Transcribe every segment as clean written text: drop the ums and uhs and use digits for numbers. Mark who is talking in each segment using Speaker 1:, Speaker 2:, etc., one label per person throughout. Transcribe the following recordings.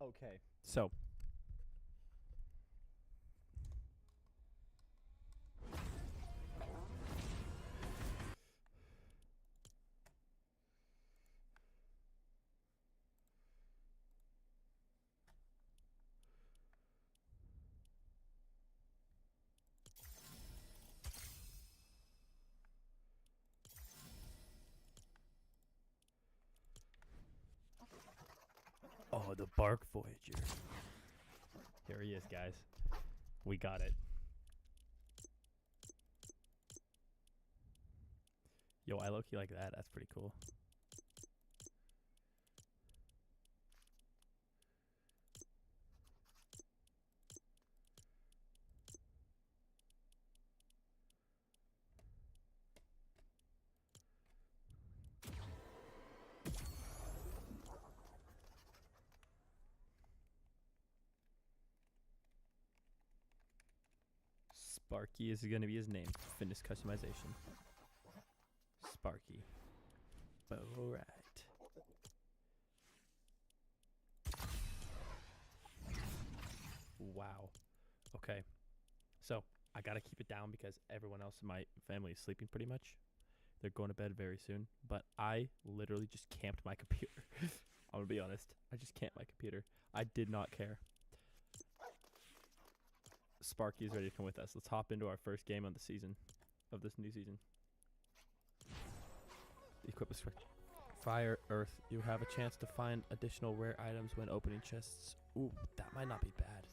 Speaker 1: Okay, so oh, the Bark Voyager. Here he is, guys. We got it. Yo, I low-key like that. That's pretty cool. Sparky is going to be his name. Fitness customization. Sparky. Alright. Wow. Okay. So, I gotta keep it down because everyone else in my family is sleeping pretty much. They're going to bed very soon. But I literally just camped my computer. I'm gonna be honest. I just camped my computer. I did not care. Sparky is ready to come with us. Let's hop into our first game of the season. Of this new season. Equip a switch. Fire, Earth. You have a chance to find additional rare items when opening chests. Ooh, that might not be bad.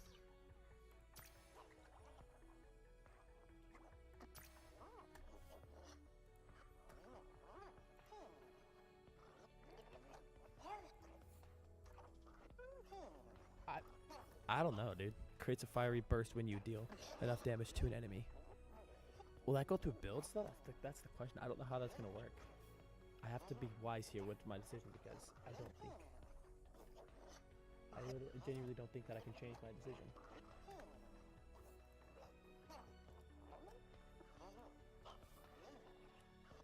Speaker 1: I don't know, dude. Creates a fiery burst when you deal enough damage to an enemy. Will that go through builds though? That's the question. I don't know how that's gonna work. I have to be wise here with my decision because I don't think. I genuinely don't think that I can change my decision.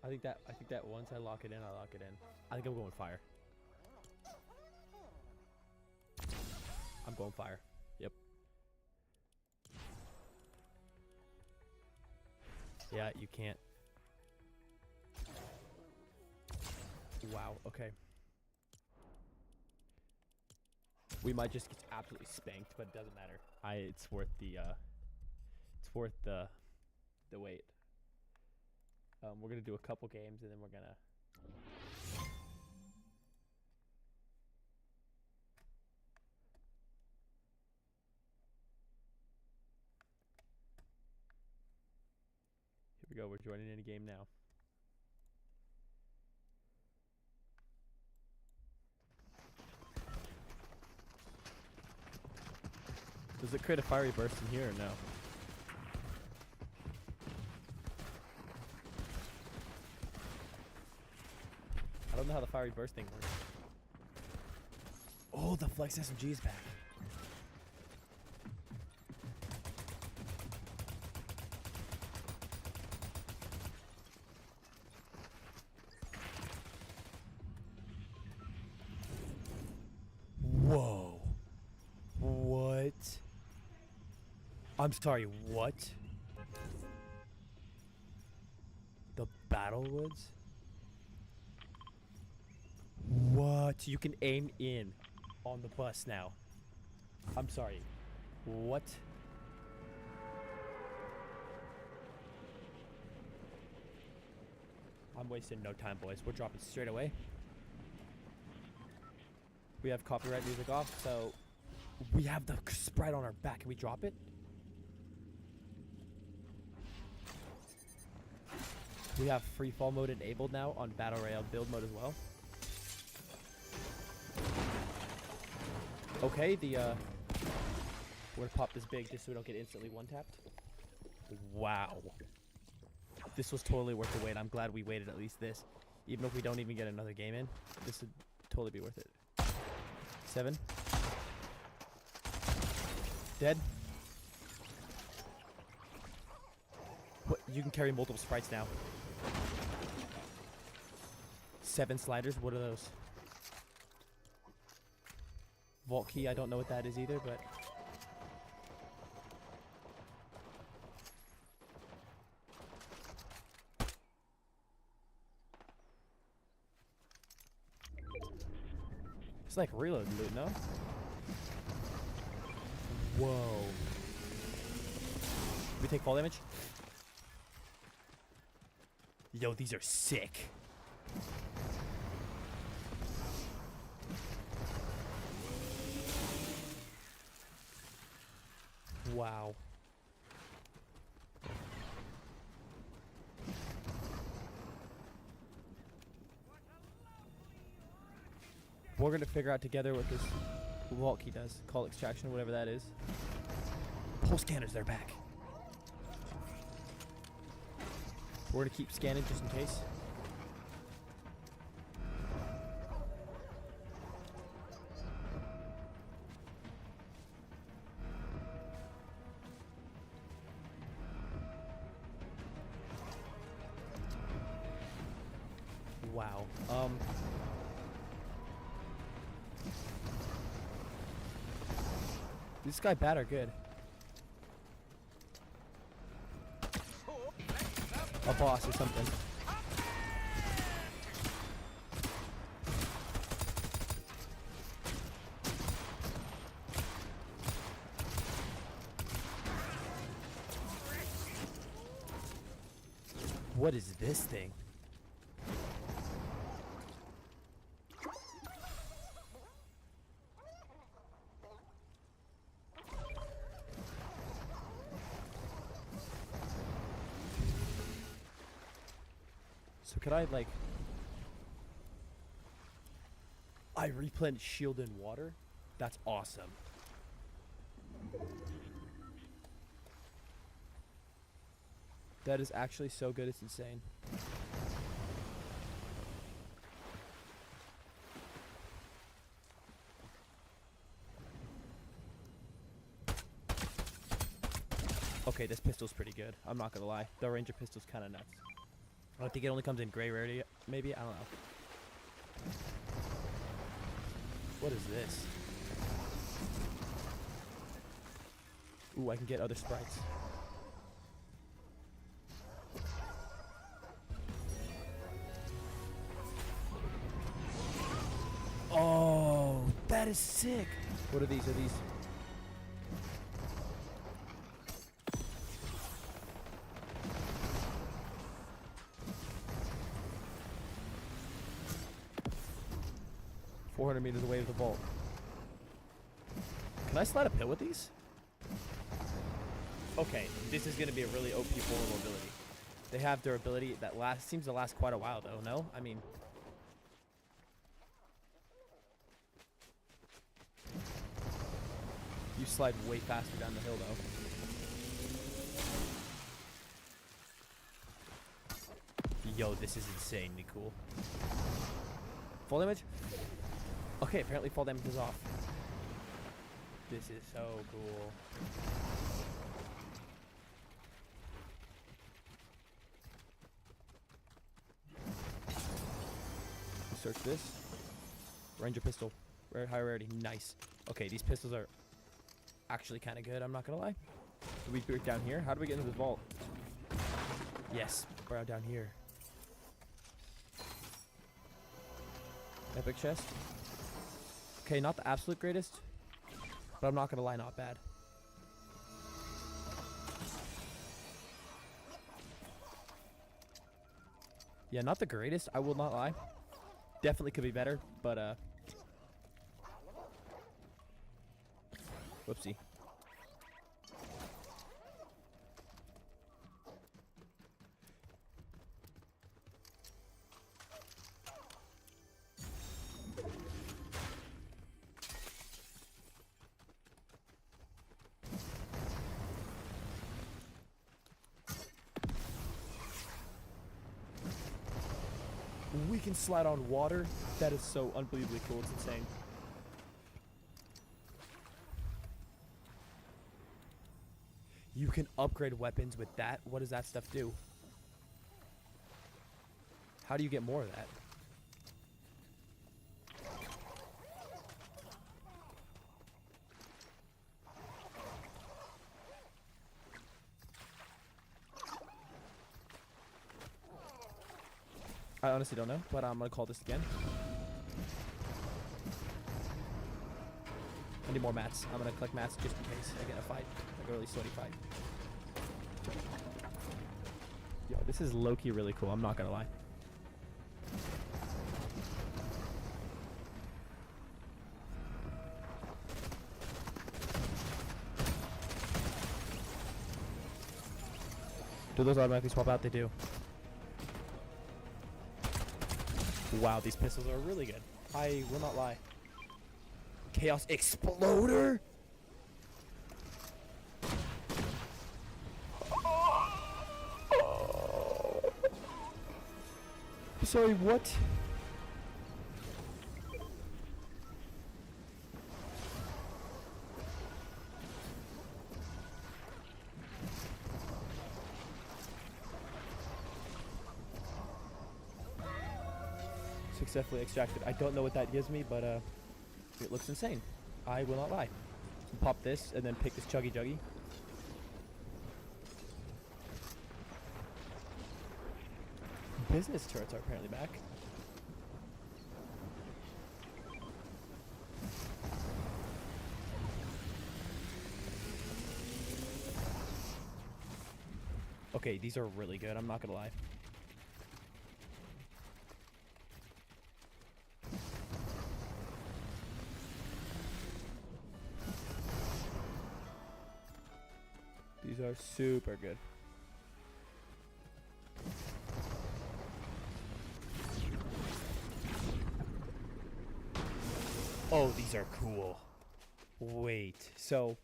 Speaker 1: I think that once I lock it in, I lock it in. I think I'm going fire. I'm going fire. Yep. Yeah, you can't. Wow, okay. We might just get absolutely spanked, but it doesn't matter. It's worth the wait. We're gonna do a couple games and then we're gonna Here we go, we're joining in a game now. Does it create a fiery burst in here or no? I don't know how the fiery burst thing works. Oh, the Flex SMG is back. Whoa. What? I'm sorry, what? The Battlewoods? What? You can aim in on the bus now. I'm sorry. What? I'm wasting no time, boys. We're dropping straight away. We have copyright music off, so we have the sprite on our back. Can we drop it? We have free fall mode enabled now on Battle Royale build mode as well. Okay, we're gonna pop this big just so we don't get instantly one-tapped. Wow. This was totally worth the wait. I'm glad we waited at least this. Even if we don't even get another game in, this would totally be worth it. 7. Dead. What? You can carry multiple sprites now. 7 sliders. What are those? Vault key, I don't know what that is either, but... It's like reload loot, no? Whoa. We take fall damage? Yo, these are sick. Wow. We're gonna figure out together what this vault key does. Call extraction, whatever that is. Pulse scanners, they're back. We're gonna keep scanning just in case. Wow. This guy bad or good? A boss or something. What is this thing? So could I like... I replenish shield and water? That's awesome. That is actually so good, it's insane. Okay, this pistol's pretty good. I'm not gonna lie. The Ranger pistol's kind of nuts. I think it only comes in gray rarity, maybe? I don't know. What is this? Ooh, I can get other sprites. Oh, that is sick. What are these? Are these? .400 meters away of the vault. Can I slide a pit with these? Okay, this is going to be a really OP vulnerability. They have durability that seems to last quite a while, though, no? I mean... You slide way faster down the hill, though. Yo, this is insanely cool. Full damage? Okay, apparently fall damage is off. This is so cool. Search this. Ranger pistol. Rare, high rarity. Nice. Okay, these pistols are actually kind of good, I'm not gonna lie. Do we break down here? How do we get into the vault? Yes, we're out down here. Epic chest. Okay, not the absolute greatest, but I'm not gonna lie, not bad. Yeah, not the greatest, I will not lie. Definitely could be better, but whoopsie. We can slide on water. That is so unbelievably cool. It's insane. You can upgrade weapons with that. What does that stuff do? How do you get more of that? I honestly don't know, but I'm gonna call this again. I need more mats. I'm gonna collect mats just in case I get a fight, like a really sweaty fight. Yo, this is low-key really cool. I'm not gonna lie. Do those automatically swap out? They do. Wow, these pistols are really good. I will not lie. Chaos Exploder? Sorry, what? Successfully extracted. I don't know what that gives me, but it looks insane. I will not lie. So pop this and then pick this chuggy juggy. Business turrets are apparently back. Okay, these are really good. I'm not gonna lie. These are super good. Oh, these are cool. Wait, so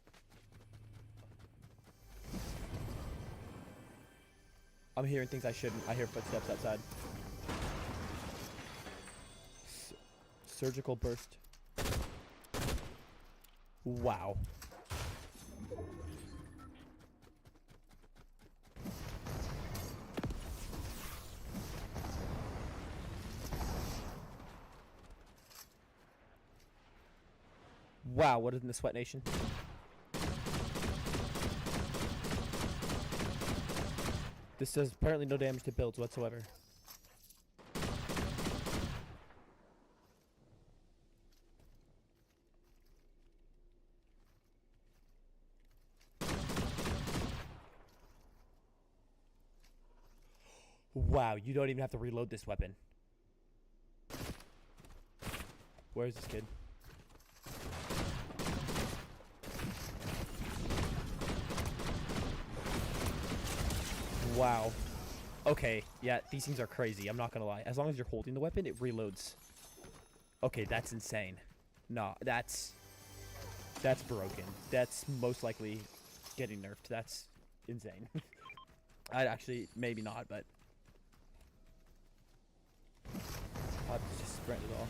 Speaker 1: I'm hearing things I shouldn't. I hear footsteps outside. Surgical burst. Wow. Wow, what is in the Sweat Nation? This does apparently no damage to builds whatsoever. Wow, you don't even have to reload this weapon. Where is this kid? Wow. Okay, yeah, these things are crazy. I'm not gonna lie. As long as you're holding the weapon, it reloads. Okay, that's insane. No, that's broken. That's most likely getting nerfed. That's insane. I'd actually, maybe not, but I'll have to just sprint it all.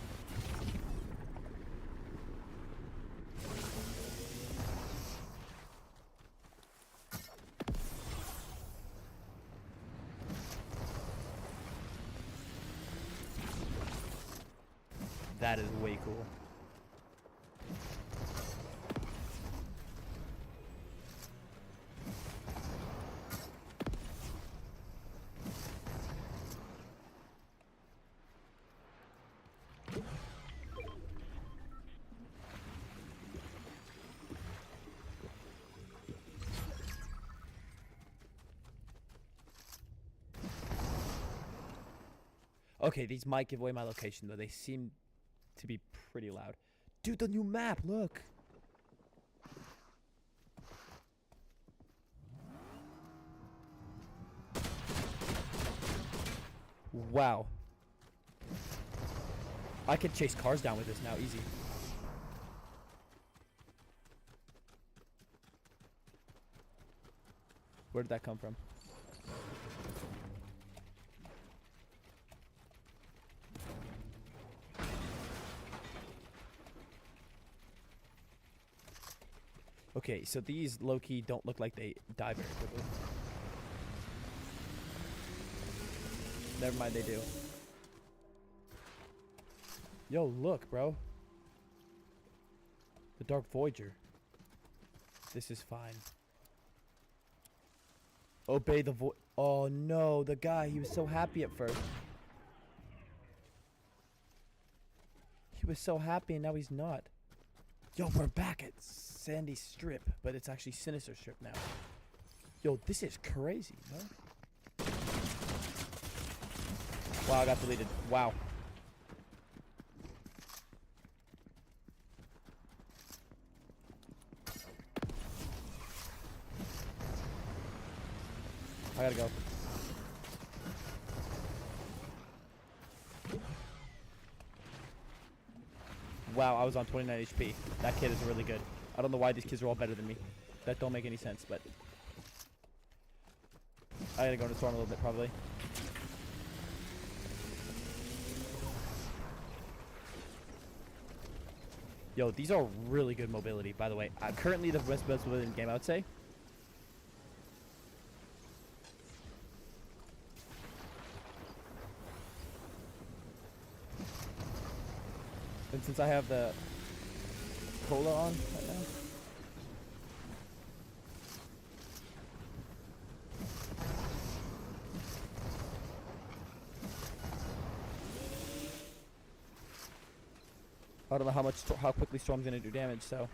Speaker 1: That is way cool. Okay, these might give away my location, though. They seem to be pretty loud. Dude, the new map, look. Wow. I could chase cars down with this now, easy. Where did that come from? Okay, so these low-key don't look like they die very quickly. Never mind, they do. Yo, look, bro. The Dark Voyager. This is fine. Obey the Oh no, the guy, he was so happy at first. He was so happy and now he's not. Yo, we're back at Sandy Strip, but it's actually Sinister Strip now. Yo, this is crazy, huh? Wow, I got deleted. Wow. I gotta go. Wow, I was on 29 HP. That kid is really good. I don't know why these kids are all better than me. That don't make any sense, but... I gotta go into storm a little bit, probably. Yo, these are really good mobility, by the way. Currently the best mobility in the game, I would say. And since I have the cola on right now. I don't know how quickly Storm's gonna do damage, so.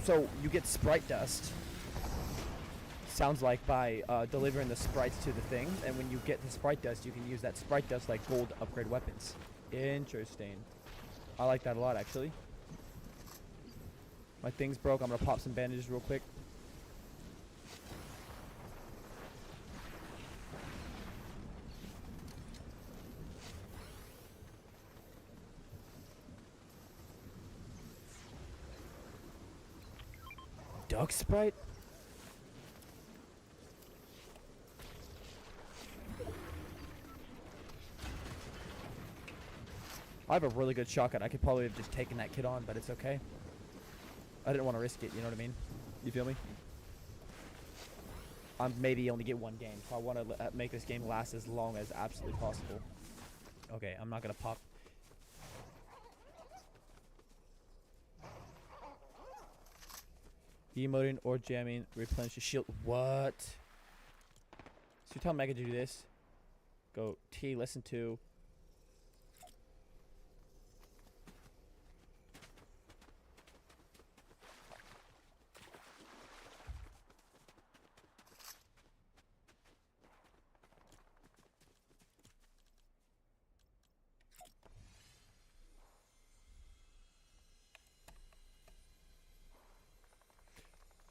Speaker 1: So you get sprite dust. Sounds like by delivering the sprites to the thing, and when you get the sprite dust, you can use that sprite dust like gold to upgrade weapons. Interesting. I like that a lot, actually. My thing's broke. I'm gonna pop some bandages real quick. Duck sprite? I have a really good shotgun. I could probably have just taken that kid on, but it's okay. I didn't want to risk it, you know what I mean? You feel me? I'm maybe only get one game, so I want to make this game last as long as absolutely possible. Okay, I'm not going to pop. Emoting or jamming, replenish your shield. What? So you tell Mega to do this. Go T, listen to.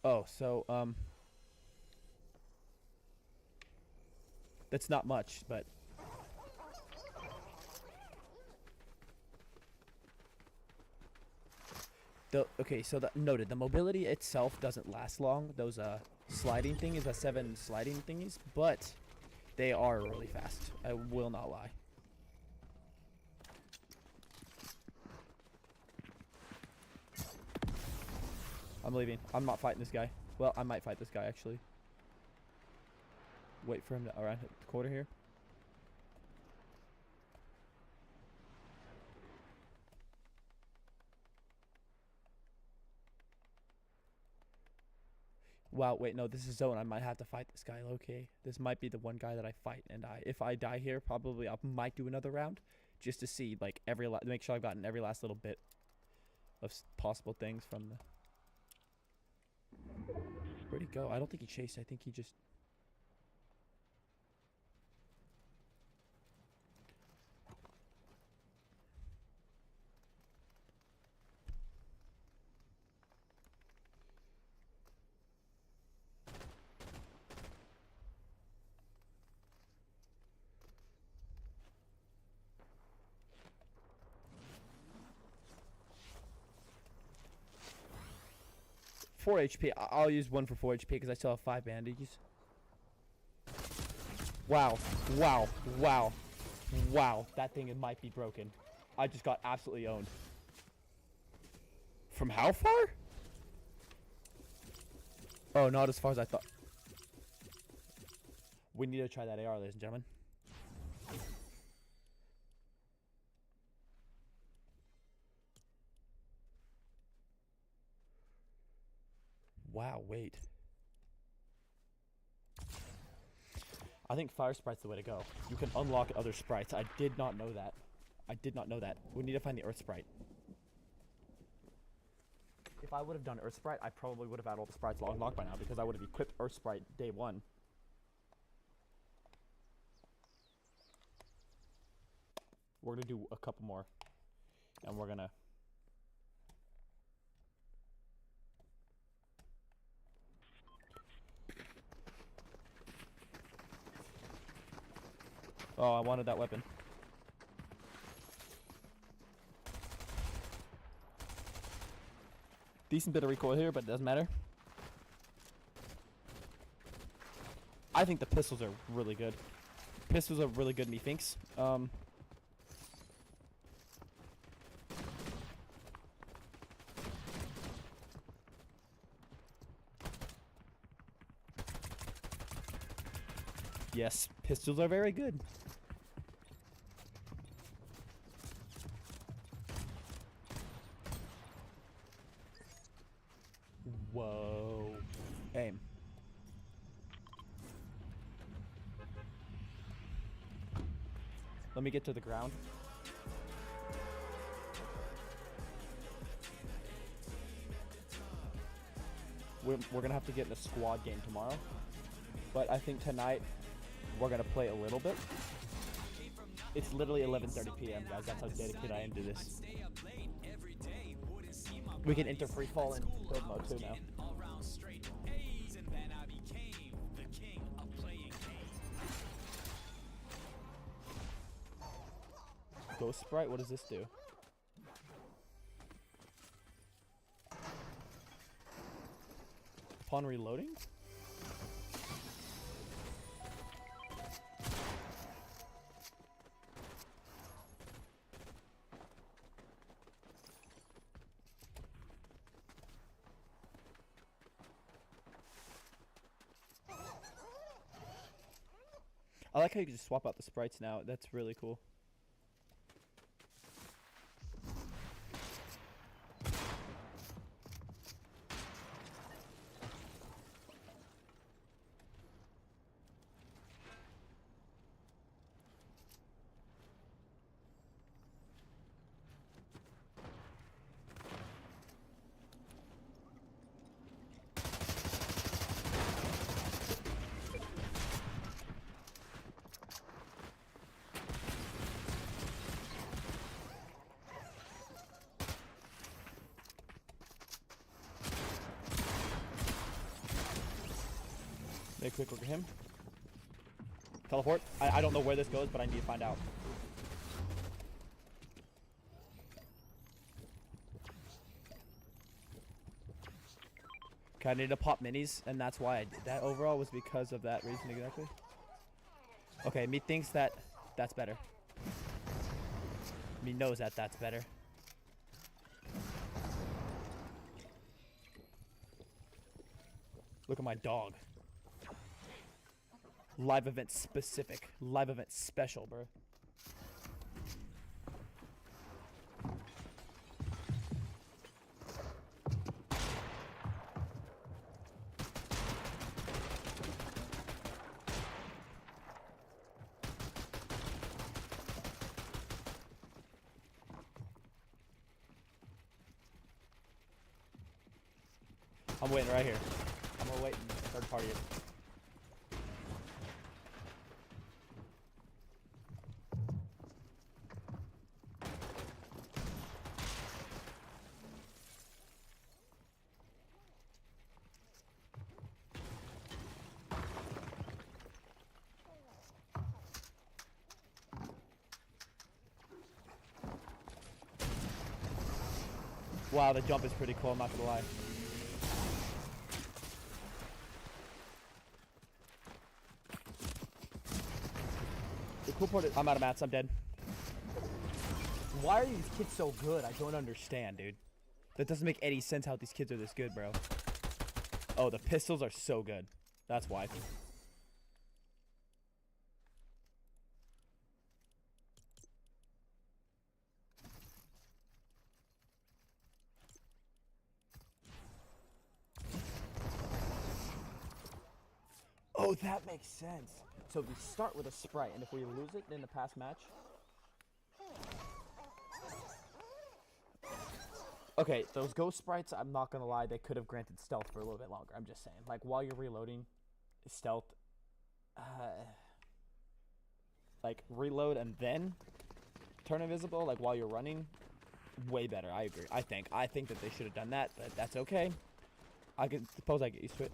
Speaker 1: Oh, so, that's not much, but... Okay, so noted, the mobility itself doesn't last long. Those, sliding thingies, the 7 sliding thingies, but they are really fast. I will not lie. I'm leaving. I'm not fighting this guy. Well, I might fight this guy, actually. Wait for him to around hit the corner here. Wow, wait, no, this is zone. I might have to fight this guy, okay? This might be the one guy that I fight, and if I die here, probably I might do another round, just to see, like, make sure I've gotten every last little bit of possible things from the... Where'd he go? I don't think he chased. I think he just... Four HP. I'll use one for 4 HP because I still have 5 bandages. Wow. Wow. Wow. Wow. That thing might be broken. I just got absolutely owned. From how far? Oh, not as far as I thought. We need to try that AR, ladies and gentlemen. Wow, wait. I think fire sprite's the way to go. You can unlock other sprites. I did not know that. I did not know that. We need to find the earth sprite. If I would have done earth sprite, I probably would have had all the sprites unlocked by now because I would have equipped earth sprite day one. We're gonna do a couple more, and we're gonna. Oh, I wanted that weapon. Decent bit of recoil here, but it doesn't matter. I think the pistols are really good. Pistols are really good, methinks. Yes, pistols are very good. Whoa. Aim. Let me get to the ground. We're gonna have to get in a squad game tomorrow. But I think tonight we're gonna play a little bit. It's literally 11:30 p.m. guys. That's how dedicated I am to this. We can enter free fall in build mode too now. Ghost sprite, what does this do? Upon reloading? I like how you can just swap out the sprites now. That's really cool. Make a quick look at him. Teleport. I don't know where this goes, but I need to find out. Okay, I need to pop minis, and that's why I did that overall, was because of that reason exactly. Okay, me thinks that that's better. Me knows that that's better. Look at my dog. Live event specific. Live event special, bro. I'm waiting right here. I'm gonna wait in third party. Wow, the jump is pretty cool, I'm not gonna lie. The cool part is, I'm out of mats, I'm dead. Why are these kids so good? I don't understand, dude. That doesn't make any sense how these kids are this good, bro. Oh, the pistols are so good. That's why. Oh, that makes sense. So we start with a Sprite, and if we lose it in the past match... Okay, those ghost sprites, I'm not gonna lie, they could have granted stealth for a little bit longer. I'm just saying. Like, while you're reloading, stealth... like, reload and then turn invisible, like, while you're running, way better. I agree. I think that they should have done that, but that's okay. I suppose I get used to it.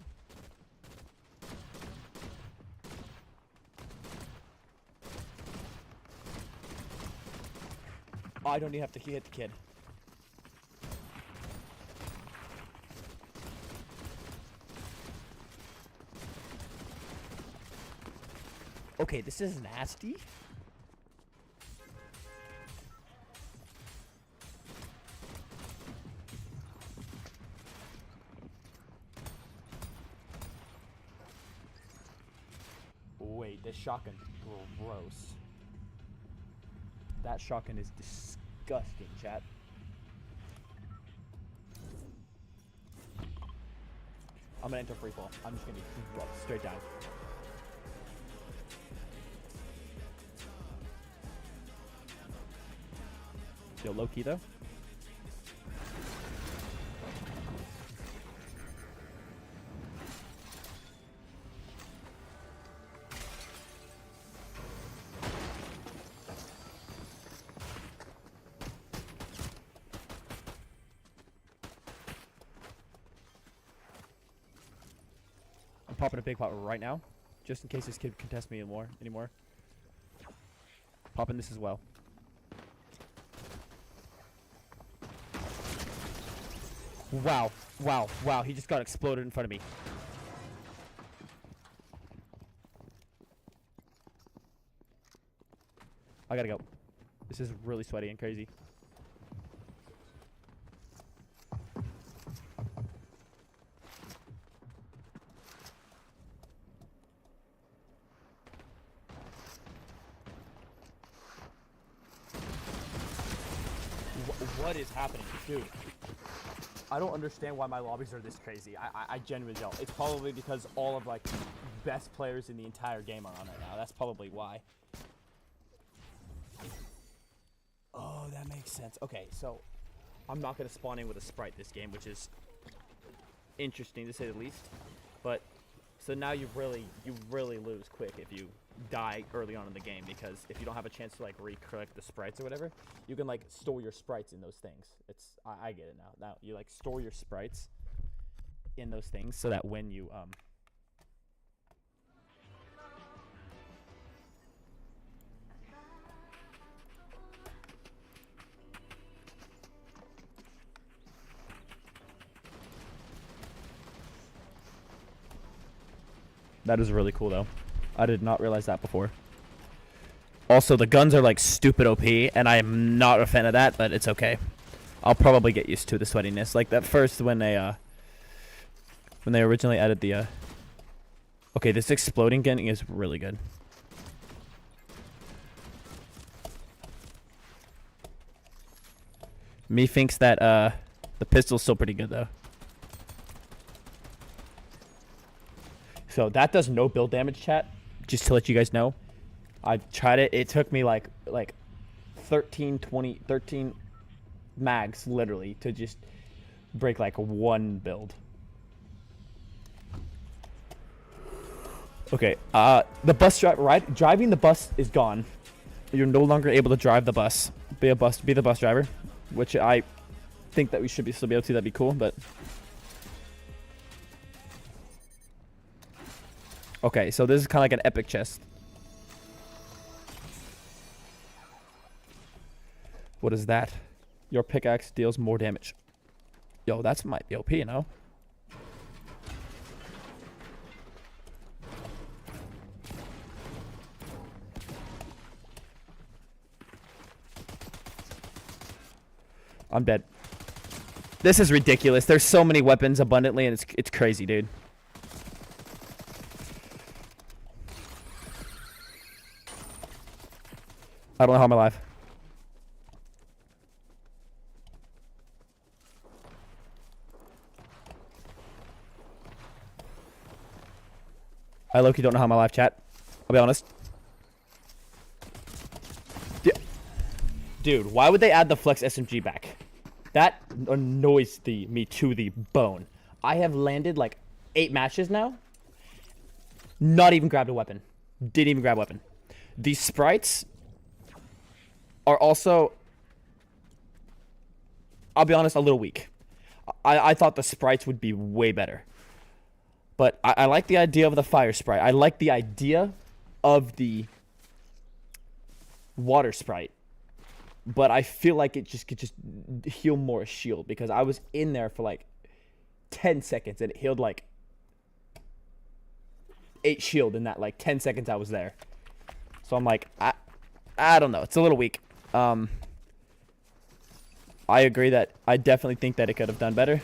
Speaker 1: Oh, I don't even have to hit the kid. Okay, this is nasty. Wait, this shotgun's gross. That shotgun is disgusting, chat. I'm gonna enter free fall. I'm just gonna be straight down. Yo, low key though. I'm popping a big pot right now, just in case this kid can test me anymore. Popping this as well. Wow, wow, wow, he just got exploded in front of me. I gotta go. This is really sweaty and crazy. What is happening, dude? I don't understand why my lobbies are this crazy. I genuinely don't. It's probably because all of, like, best players in the entire game are on right now. That's probably why. Oh, that makes sense. Okay, so I'm not going to spawn in with a Sprite this game, which is interesting to say the least. But, so now you really lose quick if you die early on in the game, because if you don't have a chance to, like, recollect the sprites or whatever, you can, like, store your sprites in those things. I get it now. Now you, like, store your sprites in those things so that when you That is really cool though. I did not realize that before. Also, the guns are like stupid OP, and I am not a fan of that, but it's okay. I'll probably get used to the sweatiness. Like that first when they originally added the okay, this exploding gun is really good. Me thinks that the pistol's still pretty good though. So that does no build damage, chat. Just to let you guys know. I tried it. It took me like 13 mags literally to just break like one build. Okay, the bus driving the bus is gone. You're no longer able to drive the bus. Be the bus driver, which I think that we should still be able to. That'd be cool, but okay. So this is kind of like an epic chest. What is that? Your pickaxe deals more damage. Yo, that's might be OP, you know? I'm dead. This is ridiculous. There's so many weapons abundantly, and it's crazy, dude. I don't know how I'm alive. I low-key don't know how I'm alive, chat. I'll be honest. Dude, why would they add the Flex SMG back? That annoys me to the bone. I have landed like 8 matches now. Not even grabbed a weapon. Didn't even grab a weapon. These sprites are also, I'll be honest, a little weak. I thought the sprites would be way better. But I like the idea of the fire sprite. I like the idea of the water sprite. But I feel like it just could just heal more shield, because I was in there for like 10 seconds and it healed like 8 shield in that like 10 seconds I was there. So I'm like, I don't know. It's a little weak. I agree that I definitely think that it could have done better.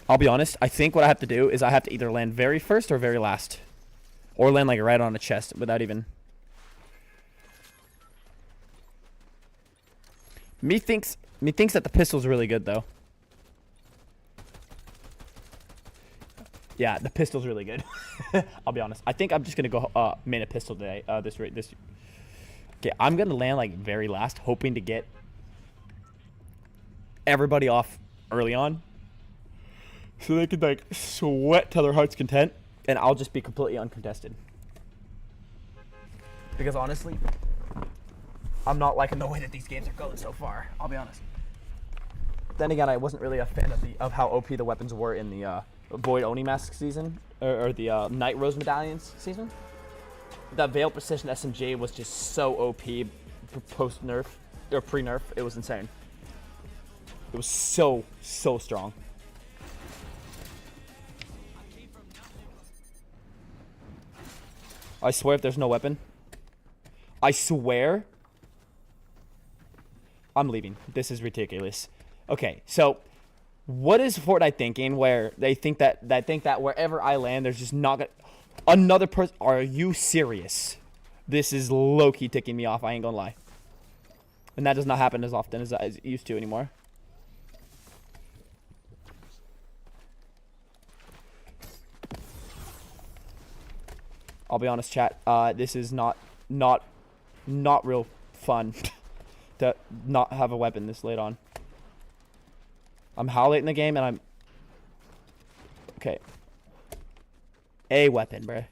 Speaker 1: I'll be honest, I think what I have to do is I have to either land very first or very last. Or land like right on a chest without even... Me thinks that the pistol's really good though. Yeah, the pistol's really good. I'll be honest. I think I'm just gonna go main a pistol today. Okay, I'm gonna land like very last, hoping to get everybody off early on, so they can like sweat to their heart's content, and I'll just be completely uncontested. Because honestly, I'm not liking the way that these games are going so far. I'll be honest. Then again, I wasn't really a fan of how OP the weapons were in the Void Oni Mask season, or the Night Rose Medallions season. That Veil Precision SMG was just so OP post nerf or pre nerf. It was insane. It was so strong. I swear, if there's no weapon, I swear, I'm leaving. This is ridiculous. Okay, so what is Fortnite thinking? Where they think that wherever I land, there's just not gonna another person. Are you serious? This is low key ticking me off. I ain't gonna lie. And that does not happen as often as it used to anymore. I'll be honest, chat. This is not real fun to not have a weapon this late on. I'm how late in the game, and I'm okay. A weapon, bruh.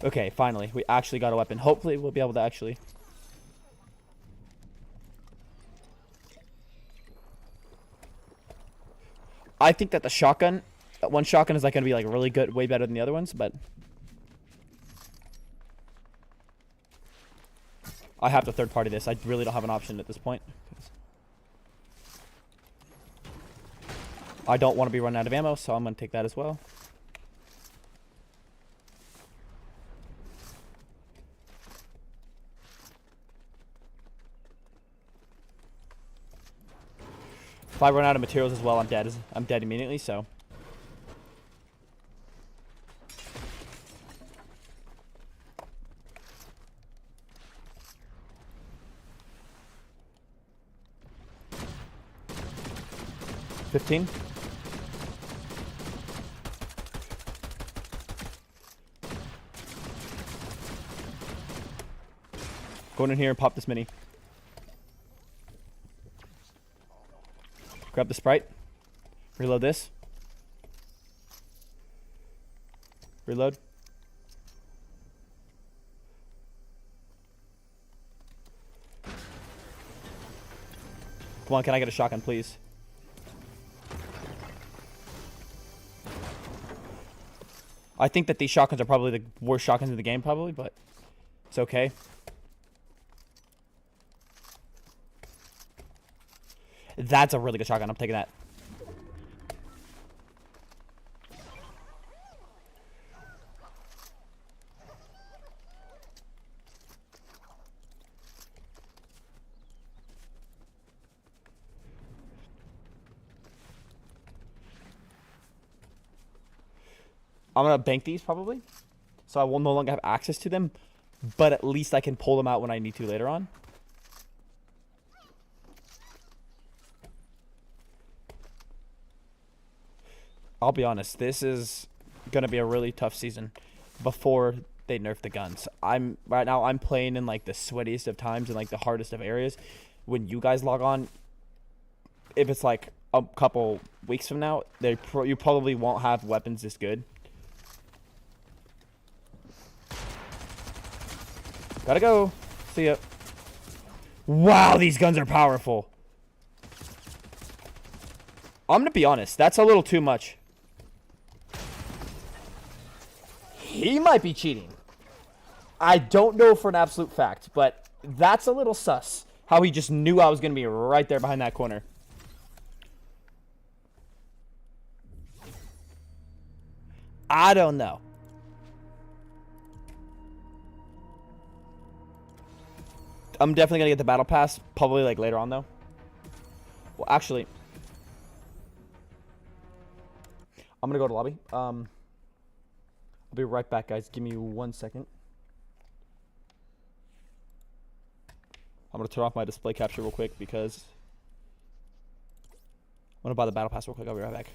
Speaker 1: Okay, finally, we actually got a weapon. Hopefully, we'll be able to actually. I think that the shotgun, that one shotgun is like going to be like really good, way better than the other ones, but I have to third party this. I really don't have an option at this point. I don't want to be running out of ammo, so I'm going to take that as well. If I run out of materials as well, I'm dead. I'm dead immediately, so. $15. Go in here and pop this mini. Grab the Sprite. Reload this. Reload. Come on, can I get a shotgun, please? I think that these shotguns are probably the worst shotguns in the game, probably, but it's okay. That's a really good shotgun. I'm taking that. I'm going to bank these probably. So I will no longer have access to them. But at least I can pull them out when I need to later on. I'll be honest. This is going to be a really tough season before they nerf the guns. Right now I'm playing in like the sweatiest of times and like the hardest of areas. When you guys log on, if it's like a couple weeks from now, you probably won't have weapons this good. Gotta go. See ya. Wow, these guns are powerful. I'm gonna be honest. That's a little too much. He might be cheating. I don't know for an absolute fact, but that's a little sus. How he just knew I was gonna be right there behind that corner. I don't know. I'm definitely gonna get the battle pass, probably like later on though. Well, actually, I'm gonna go to lobby. I'll be right back, guys. Give me 1 second. I'm gonna turn off my display capture real quick because I'm gonna buy the battle pass real quick. I'll be right back.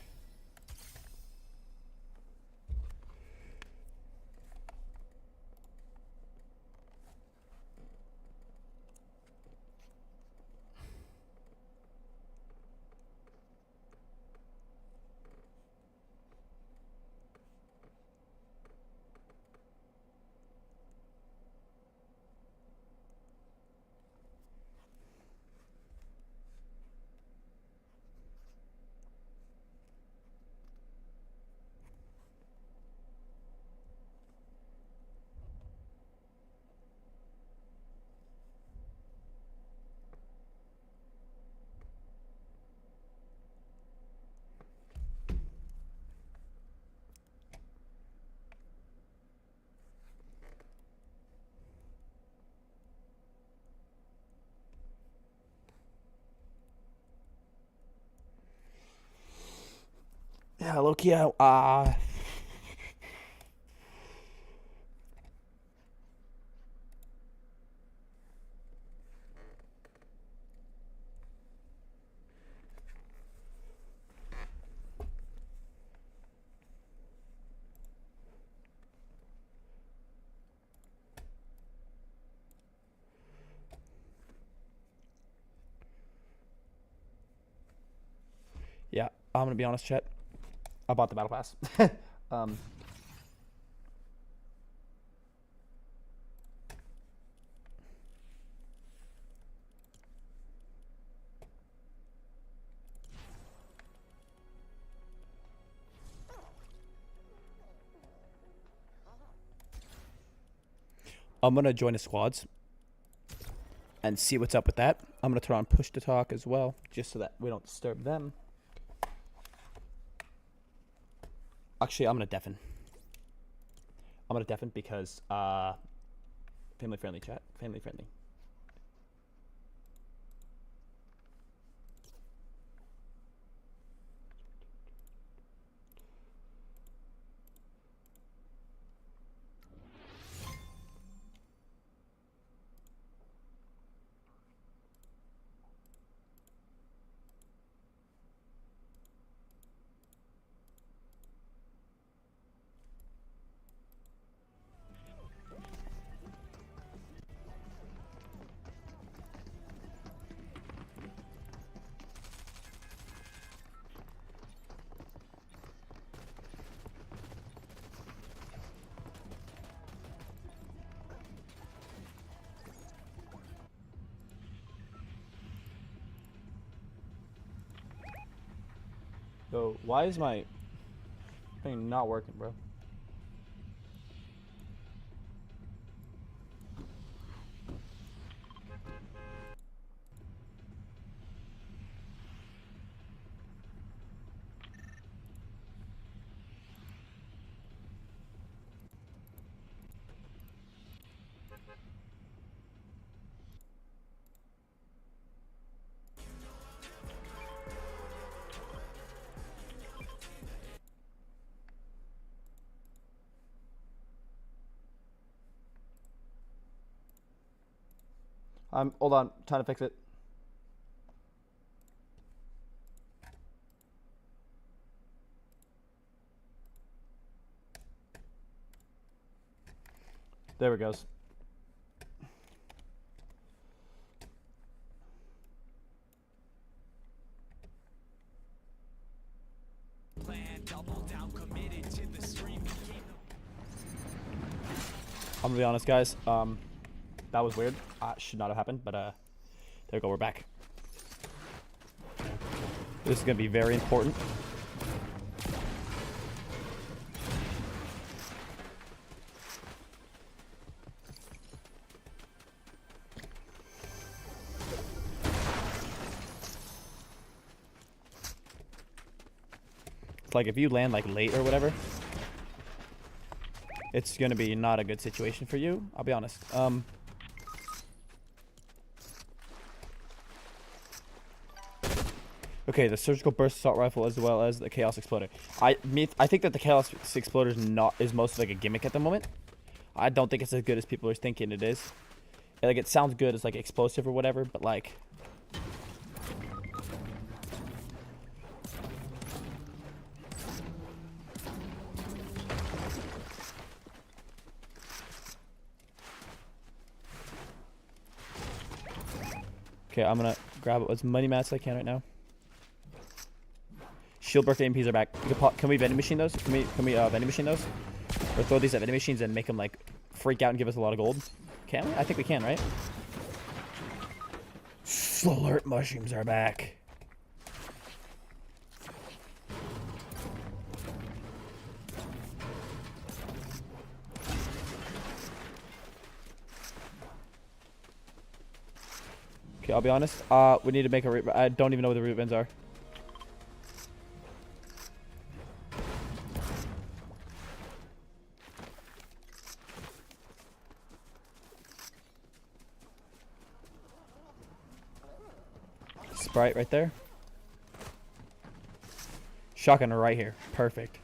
Speaker 1: Yeah, low-key, yeah, I'm gonna be honest, chat. I bought the battle pass. I'm gonna join the squads and see what's up with that. I'm gonna turn on push to talk as well, just so that we don't disturb them. Actually, I'm gonna deafen. I'm gonna deafen because family friendly, chat. Family friendly. So why is my thing not working, bro? Hold on, trying to fix it. There it goes. I'm gonna be honest, guys. That was weird. Should not have happened, but there we go. We're back. This is gonna be very important. It's like if you land like late or whatever, it's gonna be not a good situation for you. I'll be honest. Okay, the surgical burst assault rifle as well as the chaos exploder. I think that the chaos exploder is mostly like a gimmick at the moment. I don't think it's as good as people are thinking it is. Like it sounds good as like explosive or whatever, but like. Okay, I'm gonna grab as many mats as I can right now. Shield burst AMPs are back. Can we vending machine those? Can we vending machine those? Or throw these at vending machines and make them like freak out and give us a lot of gold? Can we? I think we can, right? Alert mushrooms are back. Okay, I'll be honest. We need to make a I don't even know where the root bins are. Sprite right there. Shotgun right here. Perfect.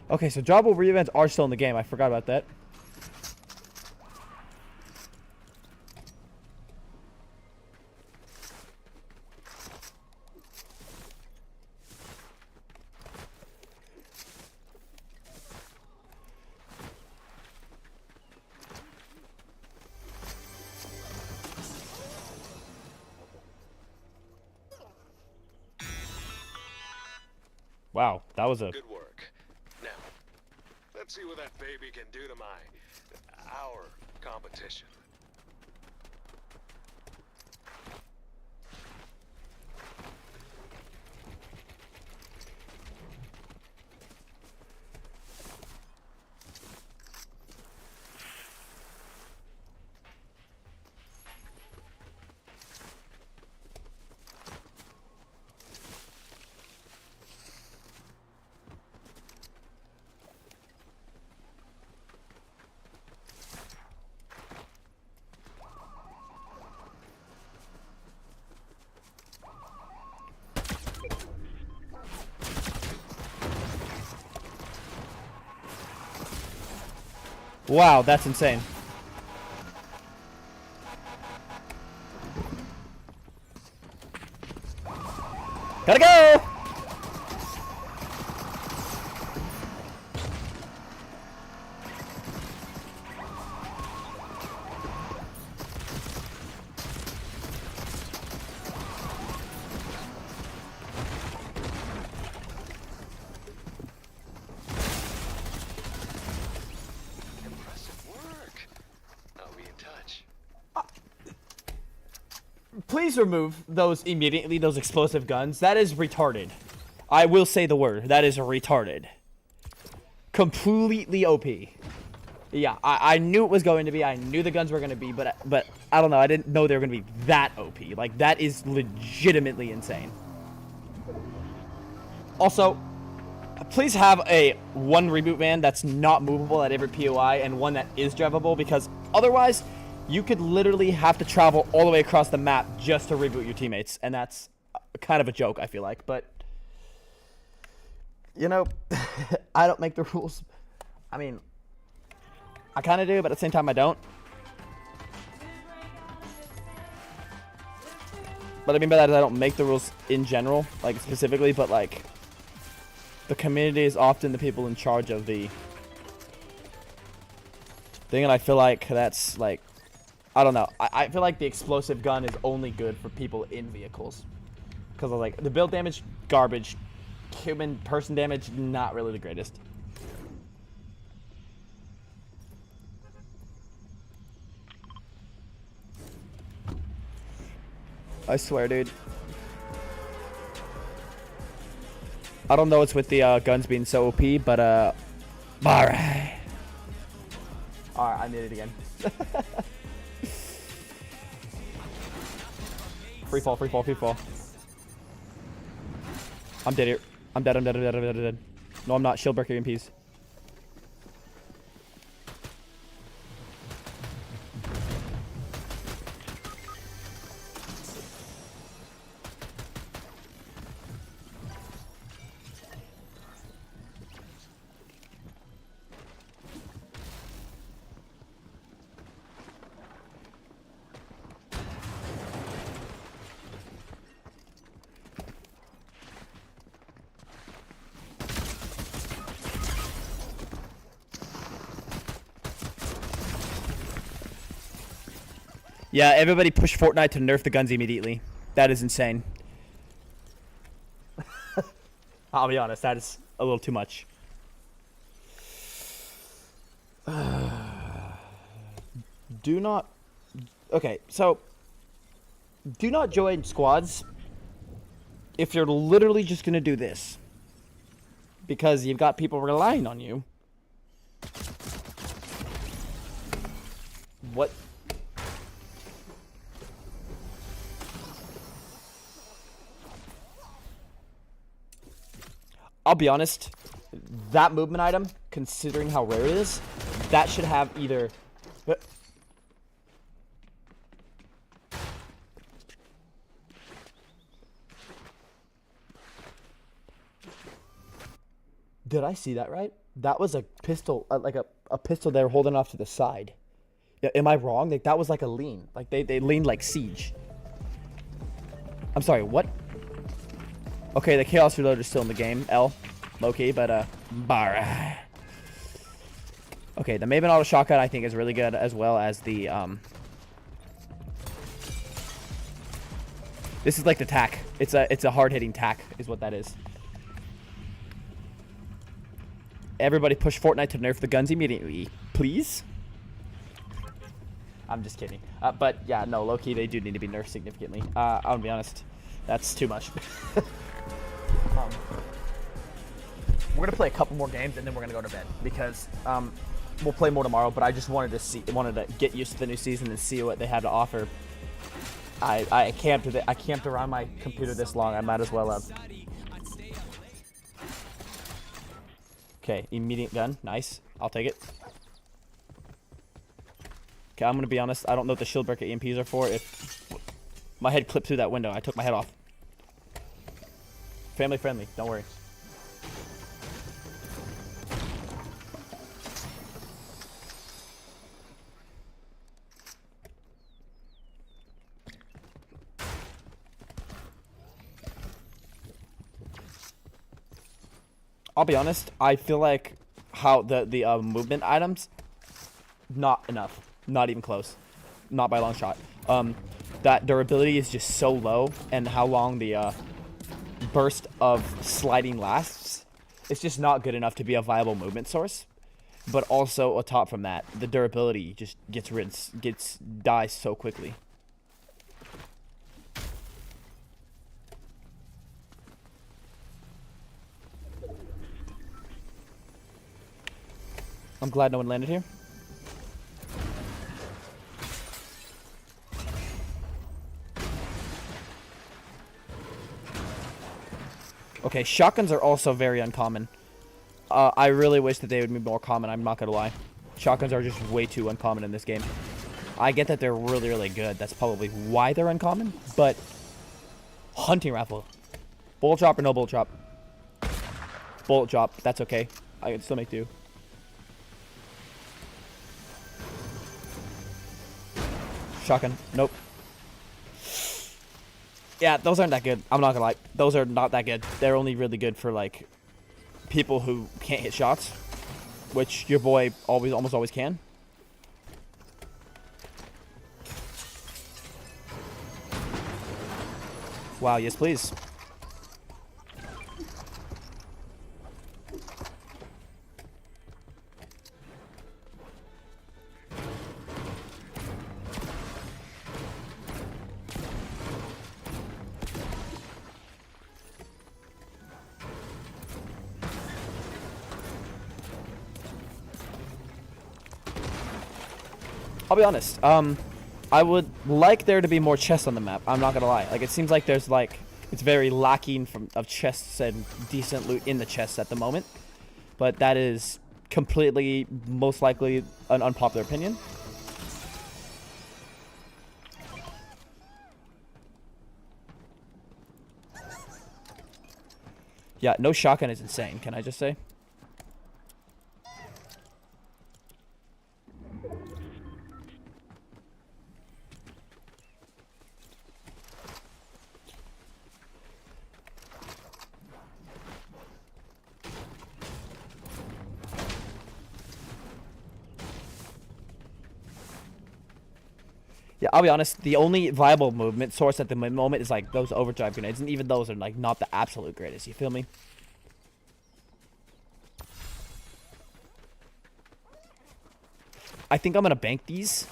Speaker 1: Okay, so jobbable re-events are still in the game. I forgot about that. Wow, that was a
Speaker 2: good work. Now, let's see what that baby can do to our competition.
Speaker 1: wow, that's insane. Gotta go! Please remove those immediately, those explosive guns. That is retarded. I will say the word. That is retarded. Completely OP. Yeah, I knew it was going to be. I knew the guns were going to be, but I don't know. I didn't know they were going to be that OP. Like, that is legitimately insane. Also, please have a one reboot van that's not movable at every POI and one that is drivable, because otherwise you could literally have to travel all the way across the map just to reboot your teammates, and that's kind of a joke, I feel like. But, you know, I don't make the rules. I mean, I kind of do, but at the same time I don't. But I mean by that is I don't make the rules in general, like specifically, but like the community is often the people in charge of the thing, and I feel like that's like, I don't know. I feel like the explosive gun is only good for people in vehicles, because like the build damage, garbage, human person damage, not really the greatest. I swear, dude. I don't know what's with the guns being so OP, but alright. Alright, I need it again. Free fall, free fall, free fall. I'm dead here. I'm dead, I'm dead, I'm dead, I'm dead, I'm dead. No, I'm not. Shield breaker EMPs. Yeah, everybody push Fortnite to nerf the guns immediately. That is insane. I'll be honest, that is a little too much. Do not... Okay, so... Do not join squads if you're literally just going to do this. Because you've got people relying on you. What? I'll be honest, that movement item, considering how rare it is, that should have either... Did I see that right? That was a pistol, like a pistol they were holding off to the side. Am I wrong? Like, that was like a lean. Like, they leaned like Siege. I'm sorry, what? Okay, the Chaos Reloader is still in the game, L. Low-key, but, bar. Okay, the Maven Auto Shotgun I think is really good, as well as the, This is like the tack. It's a hard-hitting tack, is what that is. Everybody push Fortnite to nerf the guns immediately, please. I'm just kidding. But, yeah, no, low-key, they do need to be nerfed significantly. I'll be honest. That's too much. We're going to play a couple more games, and then we're going to go to bed. Because we'll play more tomorrow, but I just wanted to get used to the new season and see what they had to offer. I camped around my computer this long. I might as well have. Okay, immediate gun. Nice. I'll take it. Okay, I'm going to be honest. I don't know what the shield breaker EMPs are for. If my head clipped through that window, I took my head off. Family friendly. Don't worry. I'll be honest, I feel like how the movement items, not enough. Not even close. Not by a long shot. That durability is just so low, and how long the burst of sliding lasts, it's just not good enough to be a viable movement source. But also, atop from that, the durability just dies so quickly. I'm glad no one landed here. Okay, shotguns are also very uncommon. I really wish that they would be more common, I'm not gonna lie. Shotguns are just way too uncommon in this game. I get that they're really, really good. That's probably why they're uncommon, but... Hunting rifle. Bullet drop or no bullet drop? Bullet drop, that's okay. I can still make do. Shotgun, nope. Yeah, those aren't that good. I'm not gonna lie. Those are not that good. They're only really good for, like, people who can't hit shots. Which your boy almost always can. Wow, yes please. I'll be honest. I would like there to be more chests on the map. I'm not gonna lie. Like, it seems like there's like it's very lacking of chests and decent loot in the chests at the moment. But that is completely, most likely, an unpopular opinion. Yeah, no shotgun is insane. Can I just say? Yeah, I'll be honest. The only viable movement source at the moment is like those overdrive grenades, and even those are like not the absolute greatest. You feel me? I think I'm gonna bank these.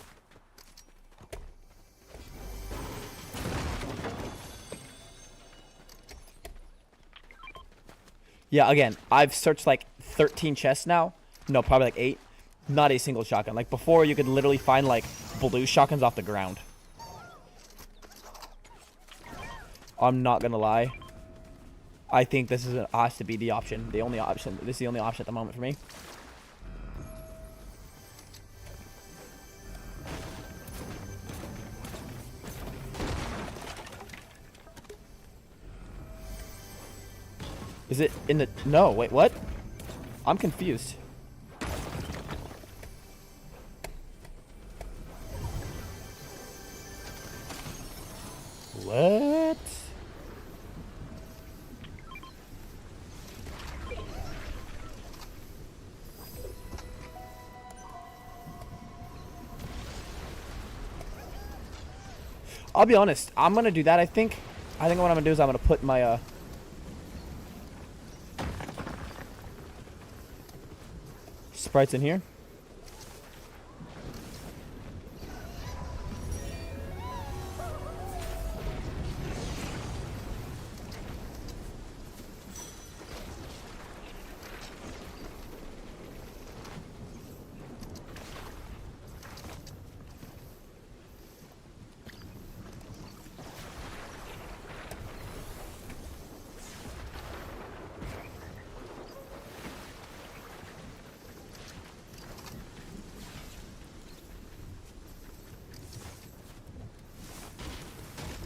Speaker 1: Yeah, again, I've searched like 13 chests now. No, probably like 8. Not a single shotgun. Like before, you could literally find like blue shotguns off the ground. I'm not gonna lie. I think this has to be the option. The only option. This is the only option at the moment for me. Is it in the... No, wait, what? I'm confused. What? I'll be honest. I'm gonna do that, I think. I think what I'm gonna do is I'm gonna put my, sprites in here.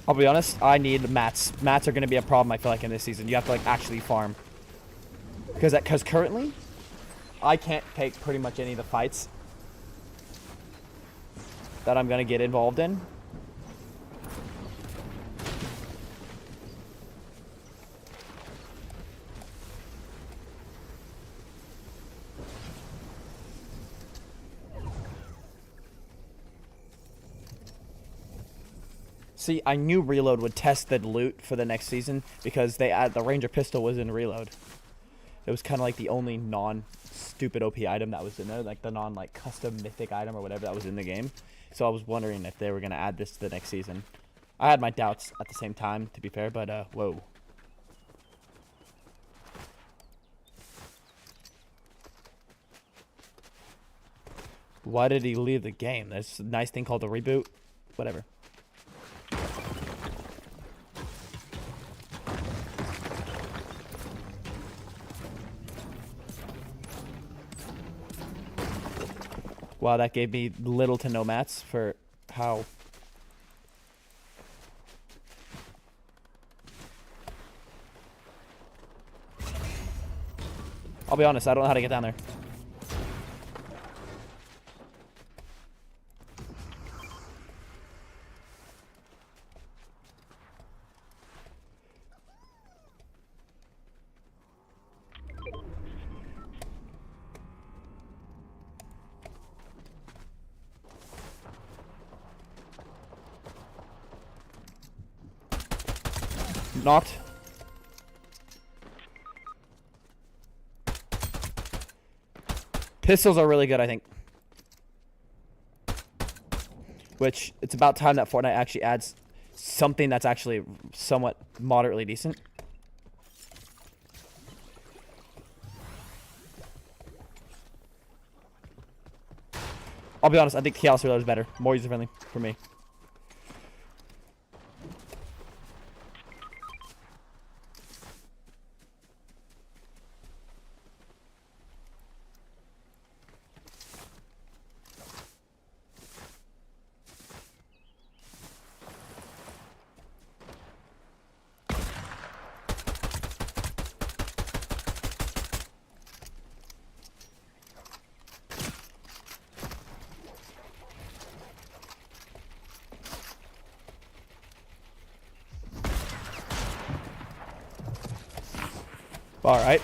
Speaker 1: I'll be honest, I need mats. Mats are going to be a problem, I feel like, in this season. You have to, like, actually farm. Because currently, I can't take pretty much any of the fights that I'm going to get involved in. See, I knew Reload would test the loot for the next season because the Ranger pistol was in Reload. It was kind of like the only non-stupid OP item that was in there, like the non-like custom mythic item or whatever that was in the game. So I was wondering if they were going to add this to the next season. I had my doubts at the same time, to be fair, but whoa. Why did he leave the game? There's a nice thing called a reboot. Whatever. Wow, that gave me little to no mats for how. I'll be honest, I don't know how to get down there. Knocked. Pistols are really good, I think. Which, it's about time that Fortnite actually adds something that's actually somewhat moderately decent. I'll be honest, I think the Chaos Reload is better. More user-friendly for me. Alright.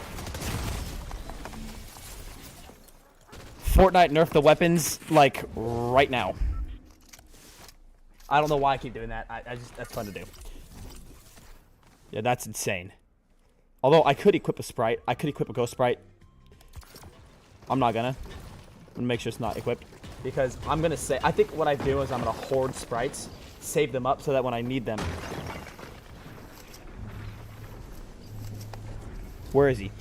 Speaker 1: Fortnite nerf the weapons, like, right now. I don't know why I keep doing that. I just, that's fun to do. Yeah, that's insane. Although, I could equip a Sprite. I could equip a Ghost Sprite. I'm not gonna. I'm gonna make sure it's not equipped. Because I'm gonna say, I think what I do is I'm gonna hoard Sprites, save them up so that when I need them. Where is he?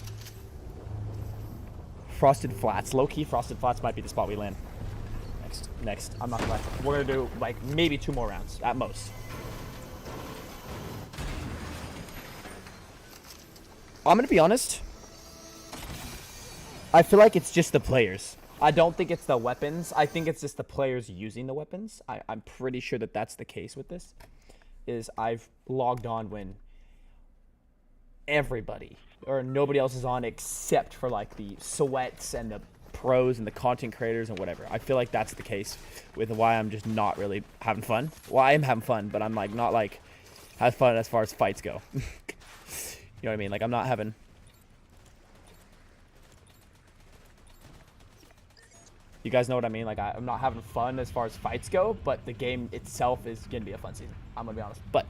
Speaker 1: Frosted Flats. Low-key, Frosted Flats might be the spot we land. Next. I'm not gonna lie. We're gonna do, like, maybe 2 more rounds, at most. I'm gonna be honest. I feel like it's just the players. I don't think it's the weapons. I think it's just the players using the weapons. I'm pretty sure that that's the case with this. Is I've logged on when everybody or nobody else is on except for like the sweats and the pros and the content creators and whatever. I feel like that's the case with why I'm just not really having fun. Well, I am having fun, but I'm like not like have fun as far as fights go. You know what I mean? Like I'm not having. You guys know what I mean? Like I'm not having fun as far as fights go, but the game itself is gonna be a fun season. I'm gonna be honest. But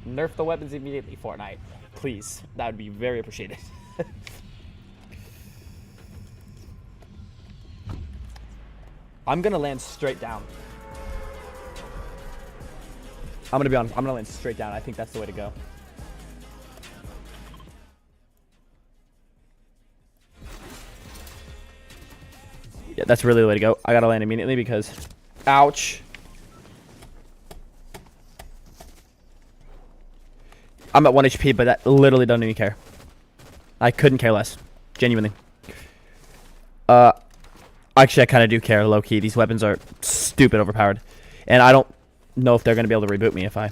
Speaker 1: nerf the weapons immediately, Fortnite. Please. That would be very appreciated. I'm gonna land straight down. I'm gonna be honest. I'm gonna land straight down. I think that's the way to go. Yeah, that's really the way to go. I gotta land immediately because... Ouch. I'm at 1 HP, but that literally doesn't even care. I couldn't care less. Genuinely. Actually, I kind of do care, low-key. These weapons are stupid overpowered. And I don't know if they're going to be able to reboot me if I...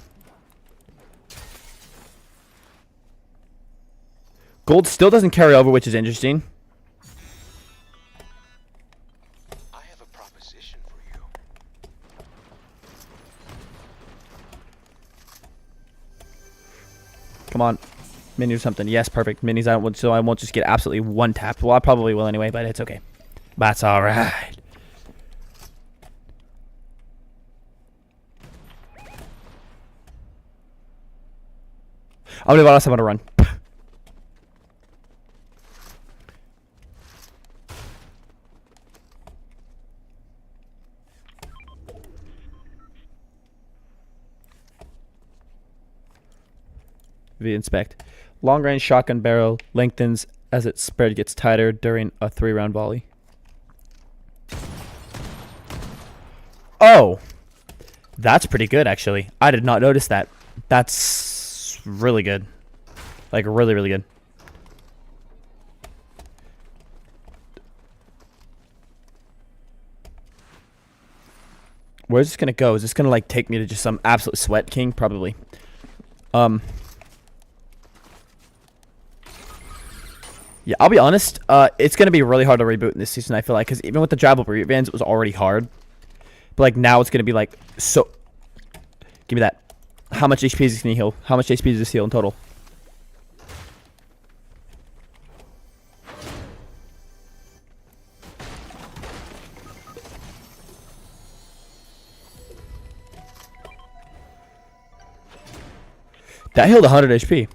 Speaker 1: Gold still doesn't carry over, which is interesting.
Speaker 2: I have a proposition for you.
Speaker 1: Come on. Mini or something. Yes, perfect. Minis, so I won't just get absolutely one tapped. Well, I probably will anyway, but it's okay. That's alright. I'm gonna be honest, I'm gonna run. Inspect. Long range shotgun barrel lengthens as its spread gets tighter during a 3-round volley. Oh, that's pretty good actually. I did not notice that. That's really good. Like really, really good. Where's this gonna go? Is this gonna like take me to just some absolute sweat king? Probably. Yeah, I'll be honest. It's gonna be really hard to reboot in this season. I feel like, because even with the drivable revans, it was already hard. But like now, it's gonna be like so. Give me that. How much HP is this gonna heal? How much HP does this heal in total? That healed 100 HP.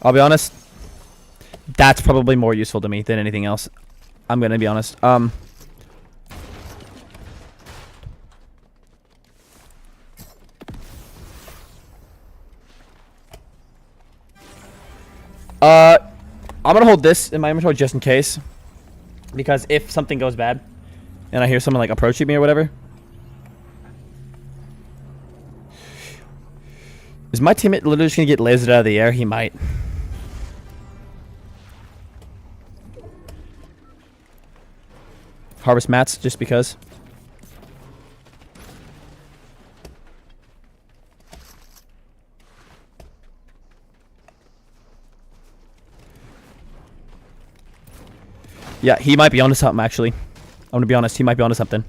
Speaker 1: I'll be honest. That's probably more useful to me than anything else. I'm gonna be honest. I'm gonna hold this in my inventory just in case, because if something goes bad, and I hear someone like approaching me or whatever. Is my teammate literally just gonna get lasered out of the air? He might. Harvest mats just because. Yeah, he might be onto something, actually. I'm gonna be honest, he might be onto something.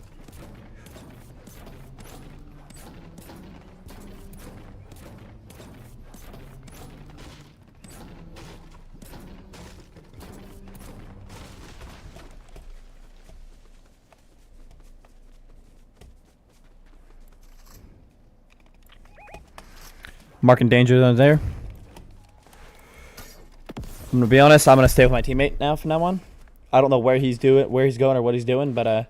Speaker 1: Marking danger zone there. I'm gonna be honest, I'm gonna stay with my teammate now from now on. I don't know where he's going or what he's doing, but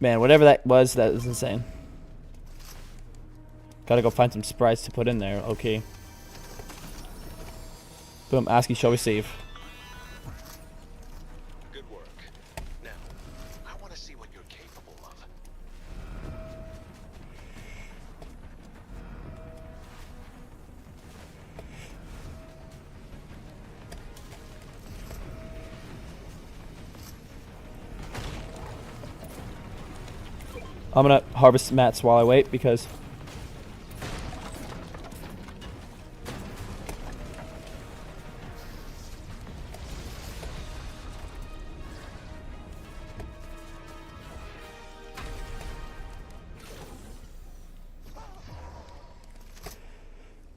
Speaker 1: man, whatever that was insane. Gotta go find some sprites to put in there. Okay. Boom, ASCII shall receive.
Speaker 2: Good work. Now, I want to see what you're capable of.
Speaker 1: I'm gonna harvest mats while I wait because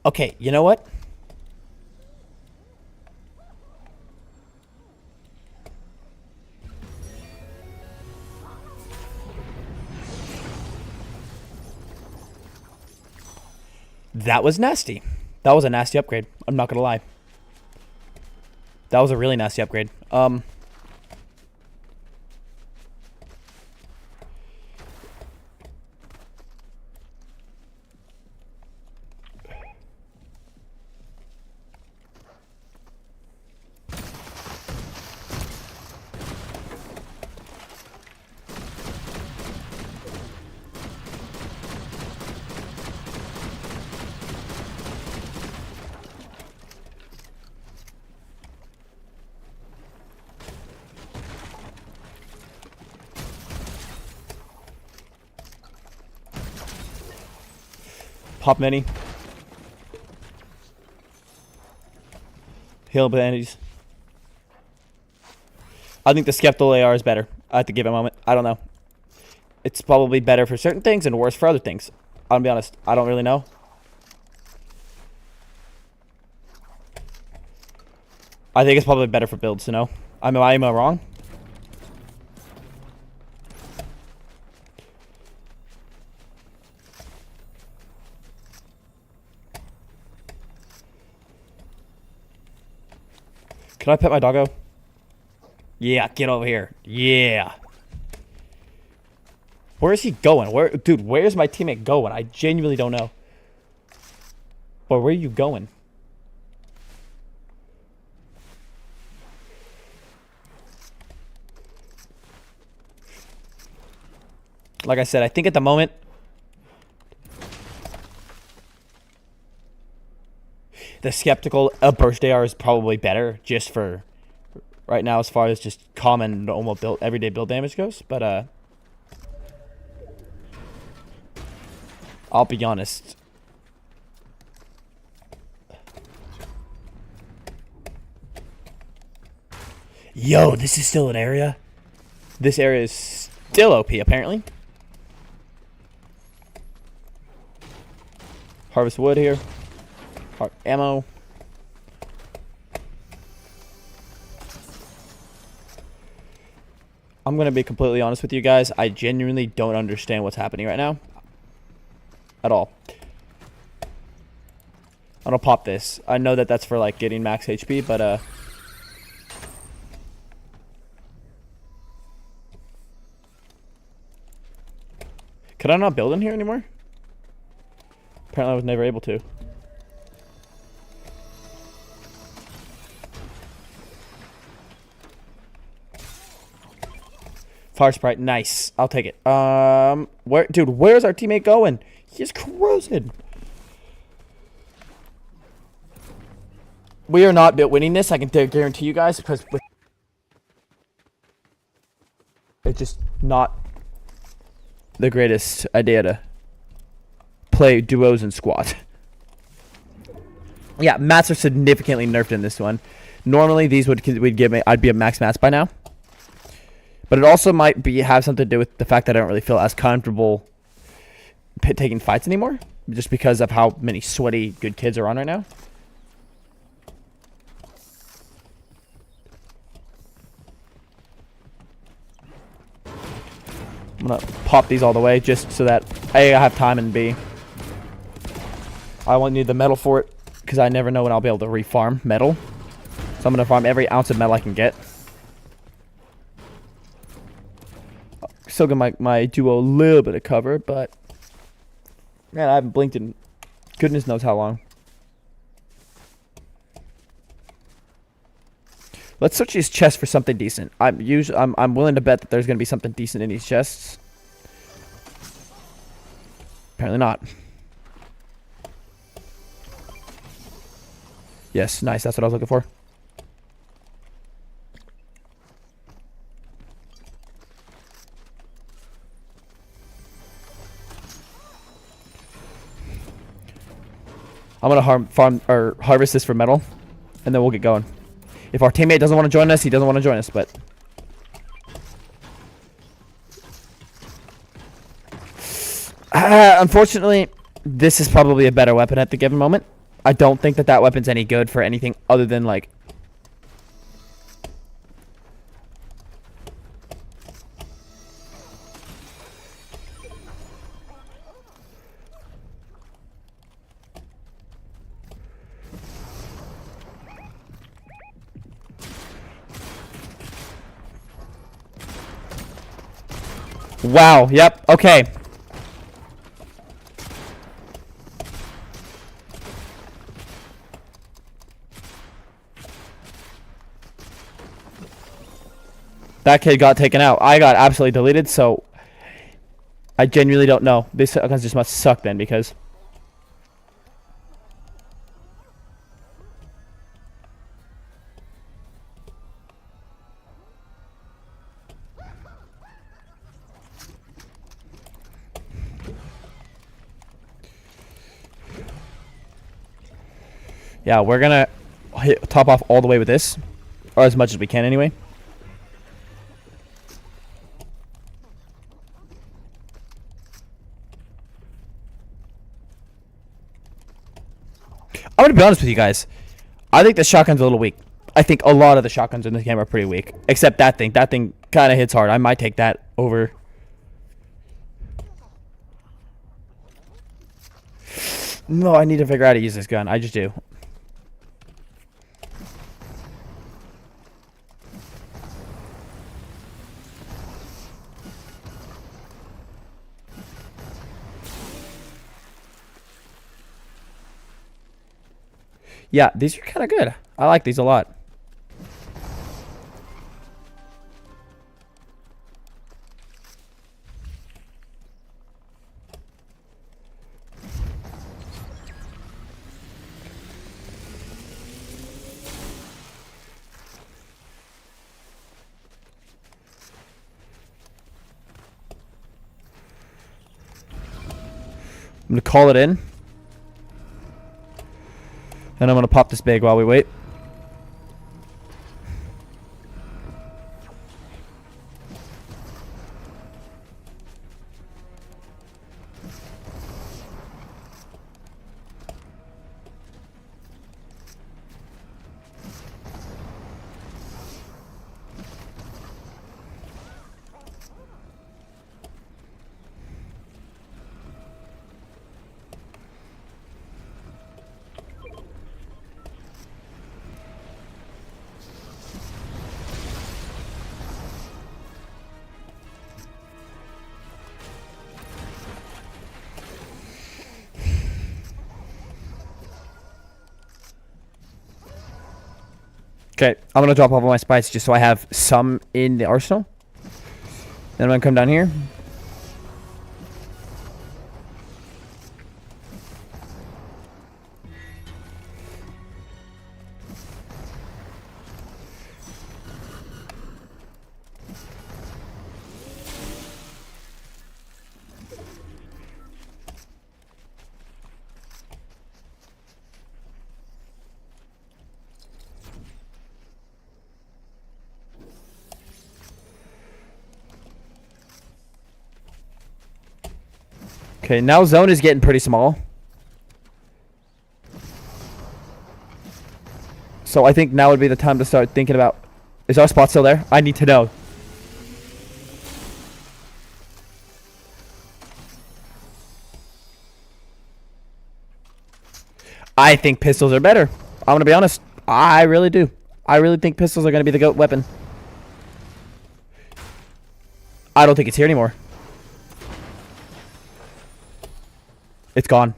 Speaker 1: okay, you know what? That was nasty. That was a nasty upgrade. I'm not gonna lie. That was a really nasty upgrade. Pop mini. Heal bandies. I think the Skeptal AR is better. I have to give it a moment. I don't know. It's probably better for certain things and worse for other things. I'll be honest. I don't really know. I think it's probably better for builds, you know? Am I wrong? Can I pet my doggo? Yeah, get over here. Yeah. Where is he going? Dude, where's my teammate going? I genuinely don't know. But where are you going? Like I said, I think at the moment, the skeptical burst AR is probably better just for right now as far as just common normal build everyday build damage goes. But I'll be honest. Yo, this is still an area. This area is still OP apparently. Harvest wood here. Ammo. I'm going to be completely honest with you guys. I genuinely don't understand what's happening right now. At all. I'm going to pop this. I know that that's for like getting max HP, but could I not build in here anymore? Apparently I was never able to. Fire sprite, nice. I'll take it. Where's our teammate going? He's cruising. We are not winning this. I can guarantee you guys because it's just not the greatest idea to play duos and squad. Yeah, mats are significantly nerfed in this one. Normally these would give me I'd be at max mats by now. But it also might have something to do with the fact that I don't really feel as comfortable taking fights anymore. Just because of how many sweaty good kids are on right now. I'm going to pop these all the way just so that A, I have time, and B, I won't need the metal for it because I never know when I'll be able to refarm metal. So I'm going to farm every ounce of metal I can get. Still give my duo a little bit of cover, but man, I haven't blinked in goodness knows how long. Let's search these chests for something decent. I'm willing to bet that there's gonna be something decent in these chests. Apparently not. Yes, nice. That's what I was looking for. I'm gonna harvest this for metal, and then we'll get going. If our teammate doesn't want to join us, he doesn't want to join us, but unfortunately, this is probably a better weapon at the given moment. I don't think that weapon's any good for anything other than like wow, yep, okay. That kid got taken out. I got absolutely deleted, so I genuinely don't know. This just must suck then because yeah, we're gonna top off all the way with this, or as much as we can anyway. I'm gonna be honest with you guys. I think the shotgun's a little weak. I think a lot of the shotguns in this game are pretty weak, except that thing. That thing kind of hits hard. I might take that over. No, I need to figure out how to use this gun. I just do. Yeah, these are kind of good. I like these a lot. going to call it in. And I'm going to pop this bag while we wait. Okay, I'm going to drop off all my spices just so I have some in the arsenal. Then I'm going to come down here. Okay, now zone is getting pretty small. So I think now would be the time to start thinking about... Is our spot still there? I need to know. I think pistols are better. I'm going to be honest. I really do. I really think pistols are going to be the GOAT weapon. I don't think it's here anymore. It's gone.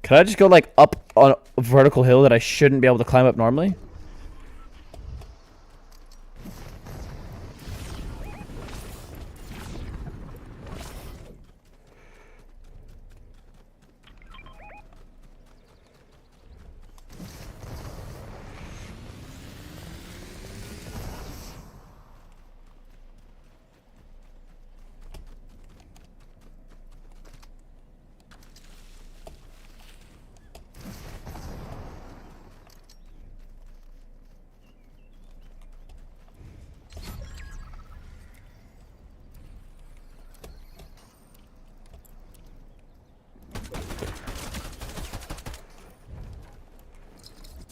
Speaker 1: Could I just go like up on a vertical hill that I shouldn't be able to climb up normally?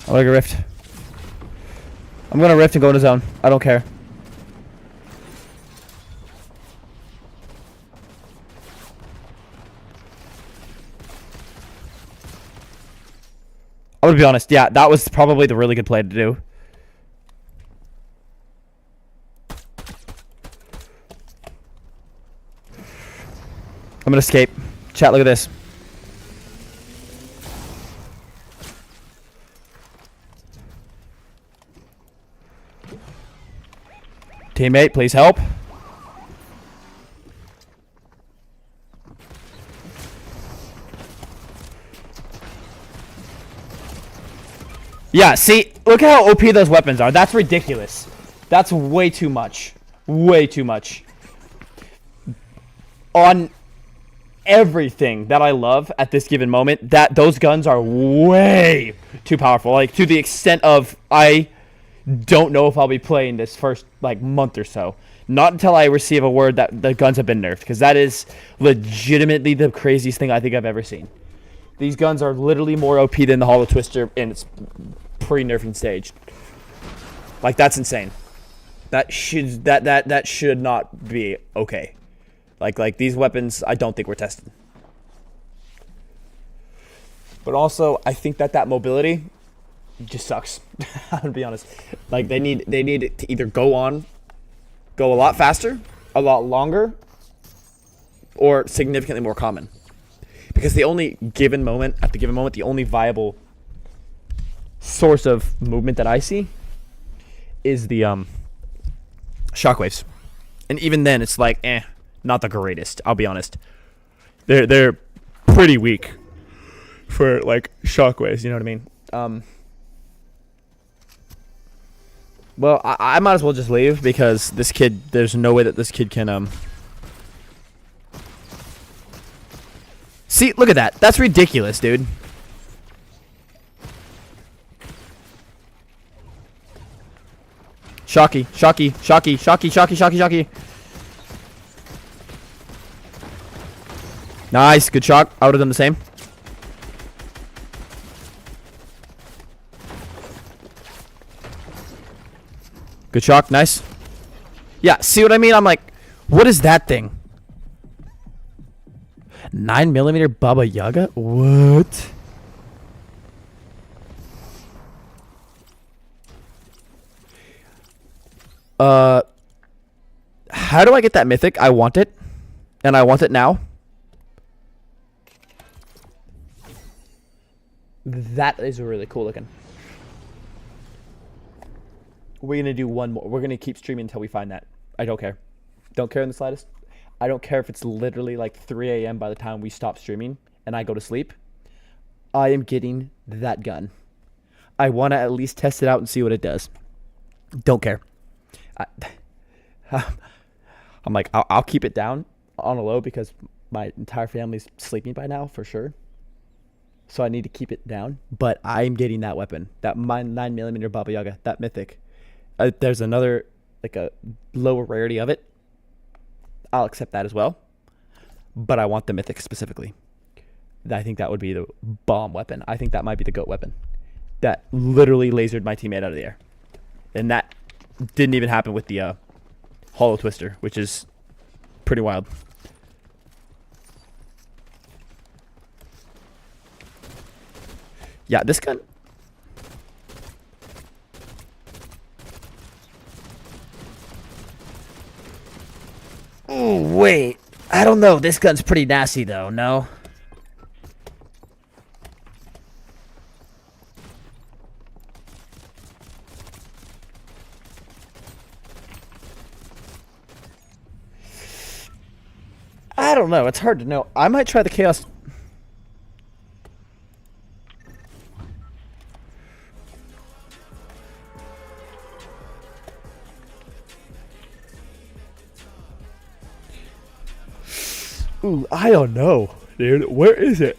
Speaker 1: I'm gonna rift. I'm gonna rift and go into zone. I don't care. I'm gonna be honest. Yeah, that was probably the really good play to do. I'm gonna escape. Chat, look at this. Teammate, please help. Yeah, see, look how OP those weapons are. That's ridiculous. That's way too much. Way too much. On everything that I love at this given moment, that those guns are way too powerful. Like, to the extent of I don't know if I'll be playing this first like month or so. Not until I receive a word that the guns have been nerfed, because that is legitimately the craziest thing I think I've ever seen. These guns are literally more OP than the Hollow Twister in its pre-nerfing stage. Like, that's insane. That should not be okay. Like these weapons, I don't think were tested. But also, I think that mobility just sucks. I'm gonna be honest. Like, they need it to either go a lot faster, a lot longer, or significantly more common. Because the only given moment, the only viable source of movement that I see is the shockwaves, and even then it's like not the greatest. I'll be honest. They're pretty weak for like shockwaves. You know what I mean? Well, I might as well just leave because this kid. There's no way that this kid can See, look at that. That's ridiculous, dude. Shocky, shocky, shocky, shocky, shocky, shocky, shocky. Nice, good shock. I would have done the same. Good shock, nice. Yeah, see what I mean? I'm like, what is that thing? 9mm Baba Yaga? What? How do I get that mythic? I want it. And I want it now. That is really cool looking. We're going to do one more. We're going to keep streaming until we find that. I don't care. Don't care in the slightest. I don't care if it's literally like 3 a.m. by the time we stop streaming and I go to sleep. I am getting that gun. I want to at least test it out and see what it does. Don't care. I'm like, I'll keep it down on a low because my entire family's sleeping by now for sure. So I need to keep it down. But I'm getting that weapon. That 9mm Baba Yaga. That mythic. There's another, like a lower rarity of it. I'll accept that as well. But I want the mythic specifically. I think that would be the bomb weapon. I think that might be the GOAT weapon. That literally lasered my teammate out of the air. And that didn't even happen with the Hollow Twister, which is pretty wild. Yeah, this gun... Oh, wait. I don't know. This gun's pretty nasty, though. No? I don't know. It's hard to know. I might try the Chaos... Ooh, I don't know, dude. Where is it?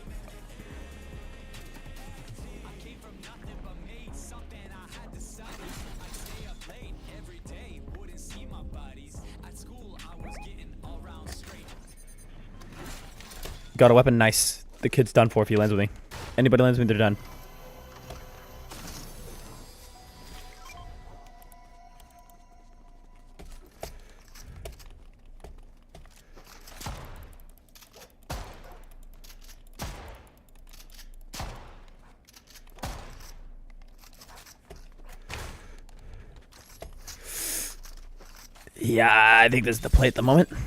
Speaker 1: Got a weapon, nice. The kid's done for if he lands with me. Anybody lands with me, they're done. Yeah, I think this is the play at the moment. I'm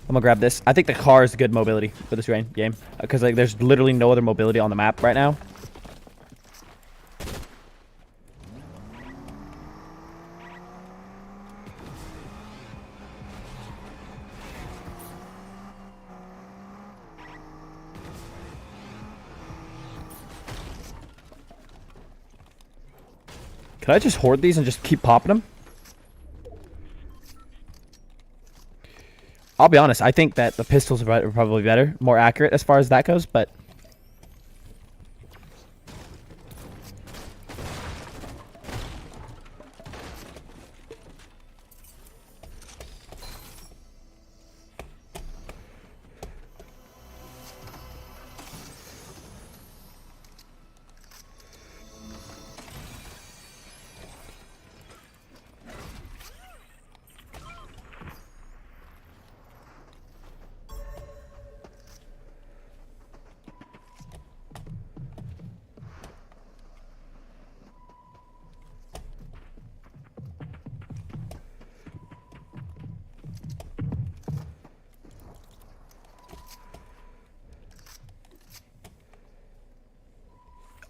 Speaker 1: gonna grab this. I think the car is good mobility for this game because like there's literally no other mobility on the map right now. Can I just hoard these and just keep popping them? I'll be honest, I think that the pistols are probably better, more accurate as far as that goes, but...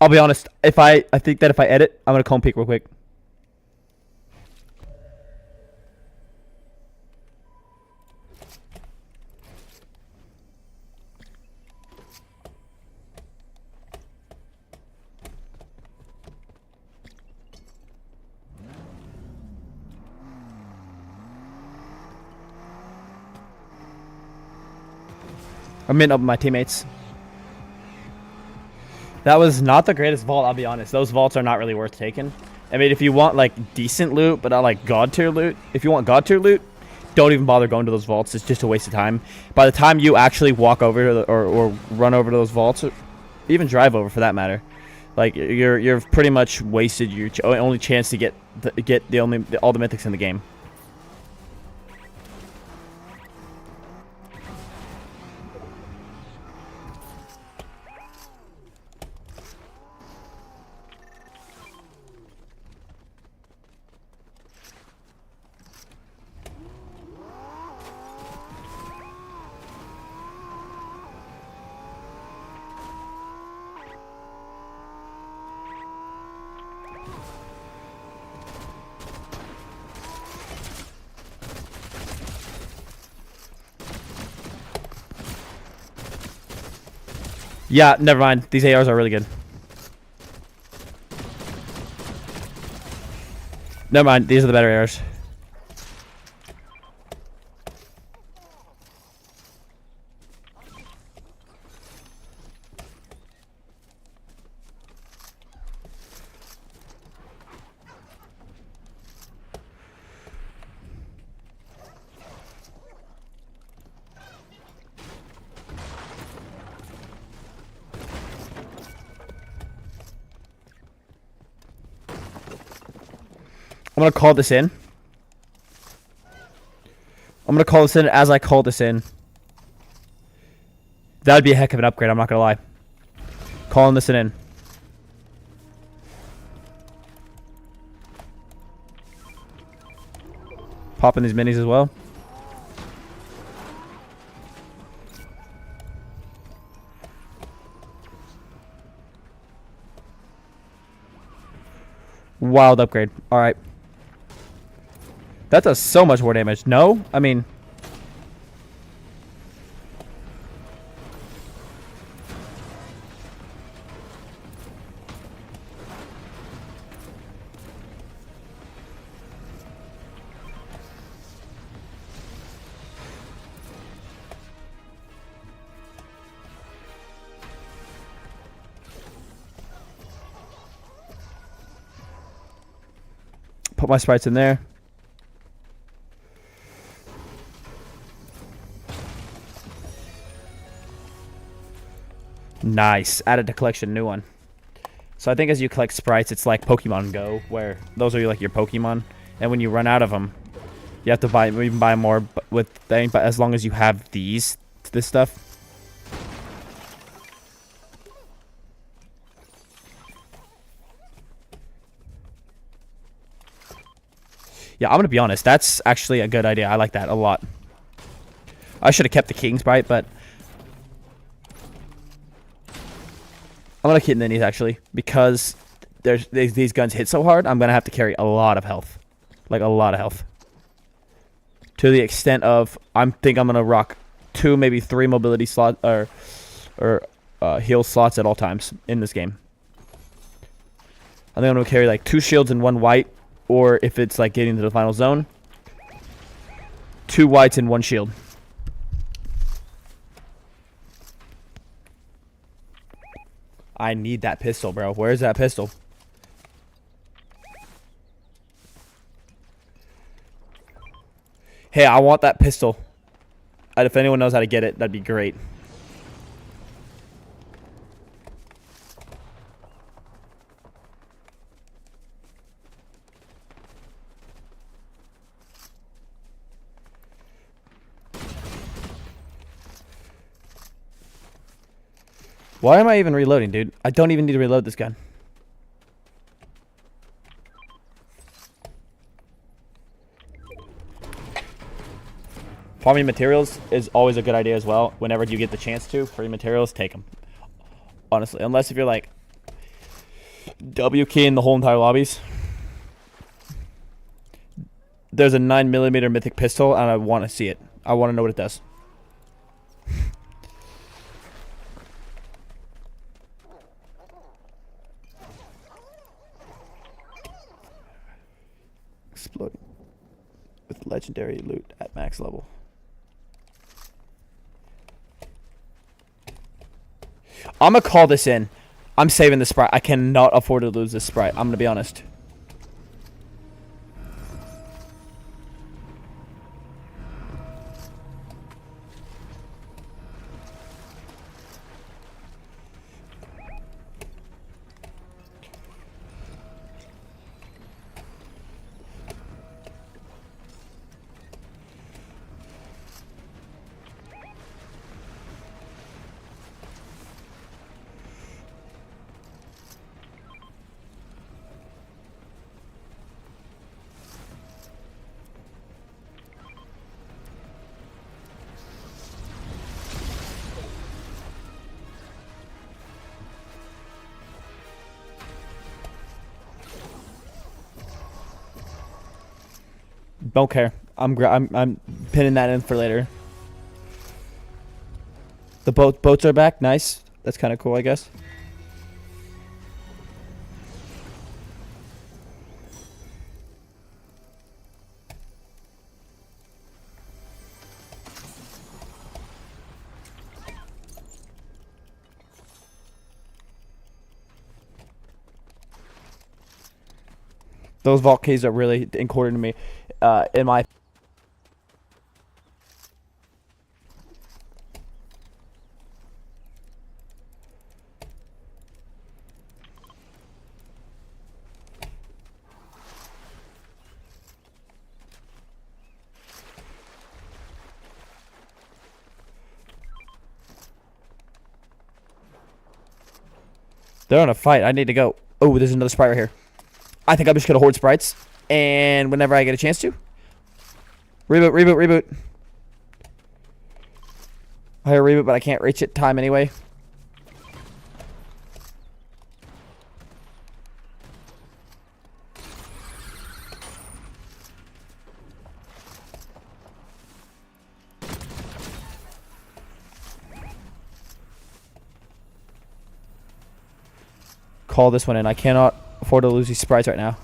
Speaker 1: I'll be honest. I think that if I edit, I'm gonna call him peek real quick. I'm meeting up with my teammates. That was not the greatest vault, I'll be honest. Those vaults are not really worth taking. I mean, if you want, like, decent loot, but not, like, god tier loot. If you want god tier loot, don't even bother going to those vaults. It's just a waste of time. By the time you actually walk over to the, or run over to those vaults, or even drive over for that matter, like, you're pretty much wasted your only chance to get all the mythics in the game. Yeah, never mind. These ARs are really good. Never mind. These are the better ARs. I'm going to call this in. I'm going to call this in as I call this in. That would be a heck of an upgrade, I'm not going to lie. Calling this in. Popping these minis as well. Wild upgrade. Alright. That does so much more damage. No? I mean... Put my sprites in there. Nice. Added to collection, new one. So I think as you collect sprites, it's like Pokemon Go, where those are like your Pokemon, and when you run out of them, you have to buy even buy more with thing. But as long as you have this stuff. Yeah, I'm gonna be honest. That's actually a good idea. I like that a lot. I should have kept the King sprite, but I'm gonna keep minis actually because these guns hit so hard. I'm gonna have to carry a lot of health, like a lot of health, to the extent of I think I'm gonna rock 2, maybe 3 mobility slot or heal slots at all times in this game. I think I'm gonna carry like 2 shields and 1 white, or if it's like getting to the final zone, 2 whites and 1 shield. I need that pistol, bro. Where's that pistol? Hey, I want that pistol. And if anyone knows how to get it, that'd be great. Why am I even reloading, dude? I don't even need to reload this gun. Farming materials is always a good idea as well. Whenever you get the chance to, free materials, take them. Honestly, unless if you're like, W key in the whole entire lobbies. There's a 9mm mythic pistol, and I want to see it. I want to know what it does. Exploding with legendary loot at max level. I'm gonna call this in. I'm saving the Sprite. I cannot afford to lose this Sprite. I'm gonna be honest. Don't care. I'm pinning that in for later. The boats are back. Nice. That's kind of cool, I guess. Those vault keys are really important to me. In my they're on a fight. I need to go. Oh, there's another sprite right here. I think I'm just gonna hoard sprites, and whenever I get a chance to, reboot. I hear reboot, but I can't reach it time anyway. Call this one in. I cannot afford to lose these sprites right now.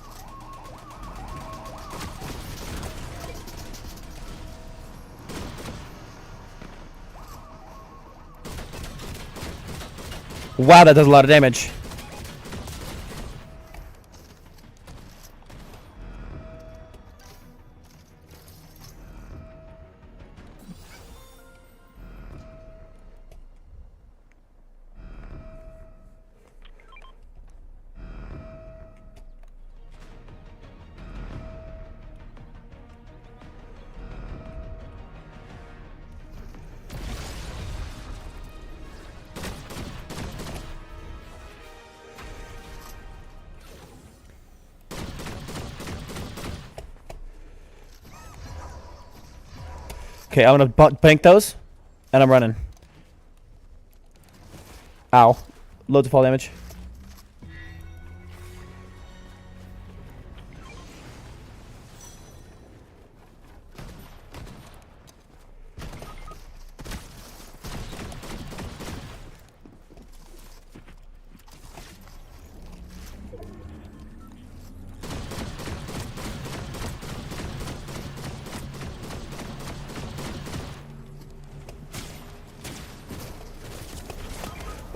Speaker 1: Wow, that does a lot of damage. Okay, I'm gonna bank those, and I'm running. Ow. Loads of fall damage.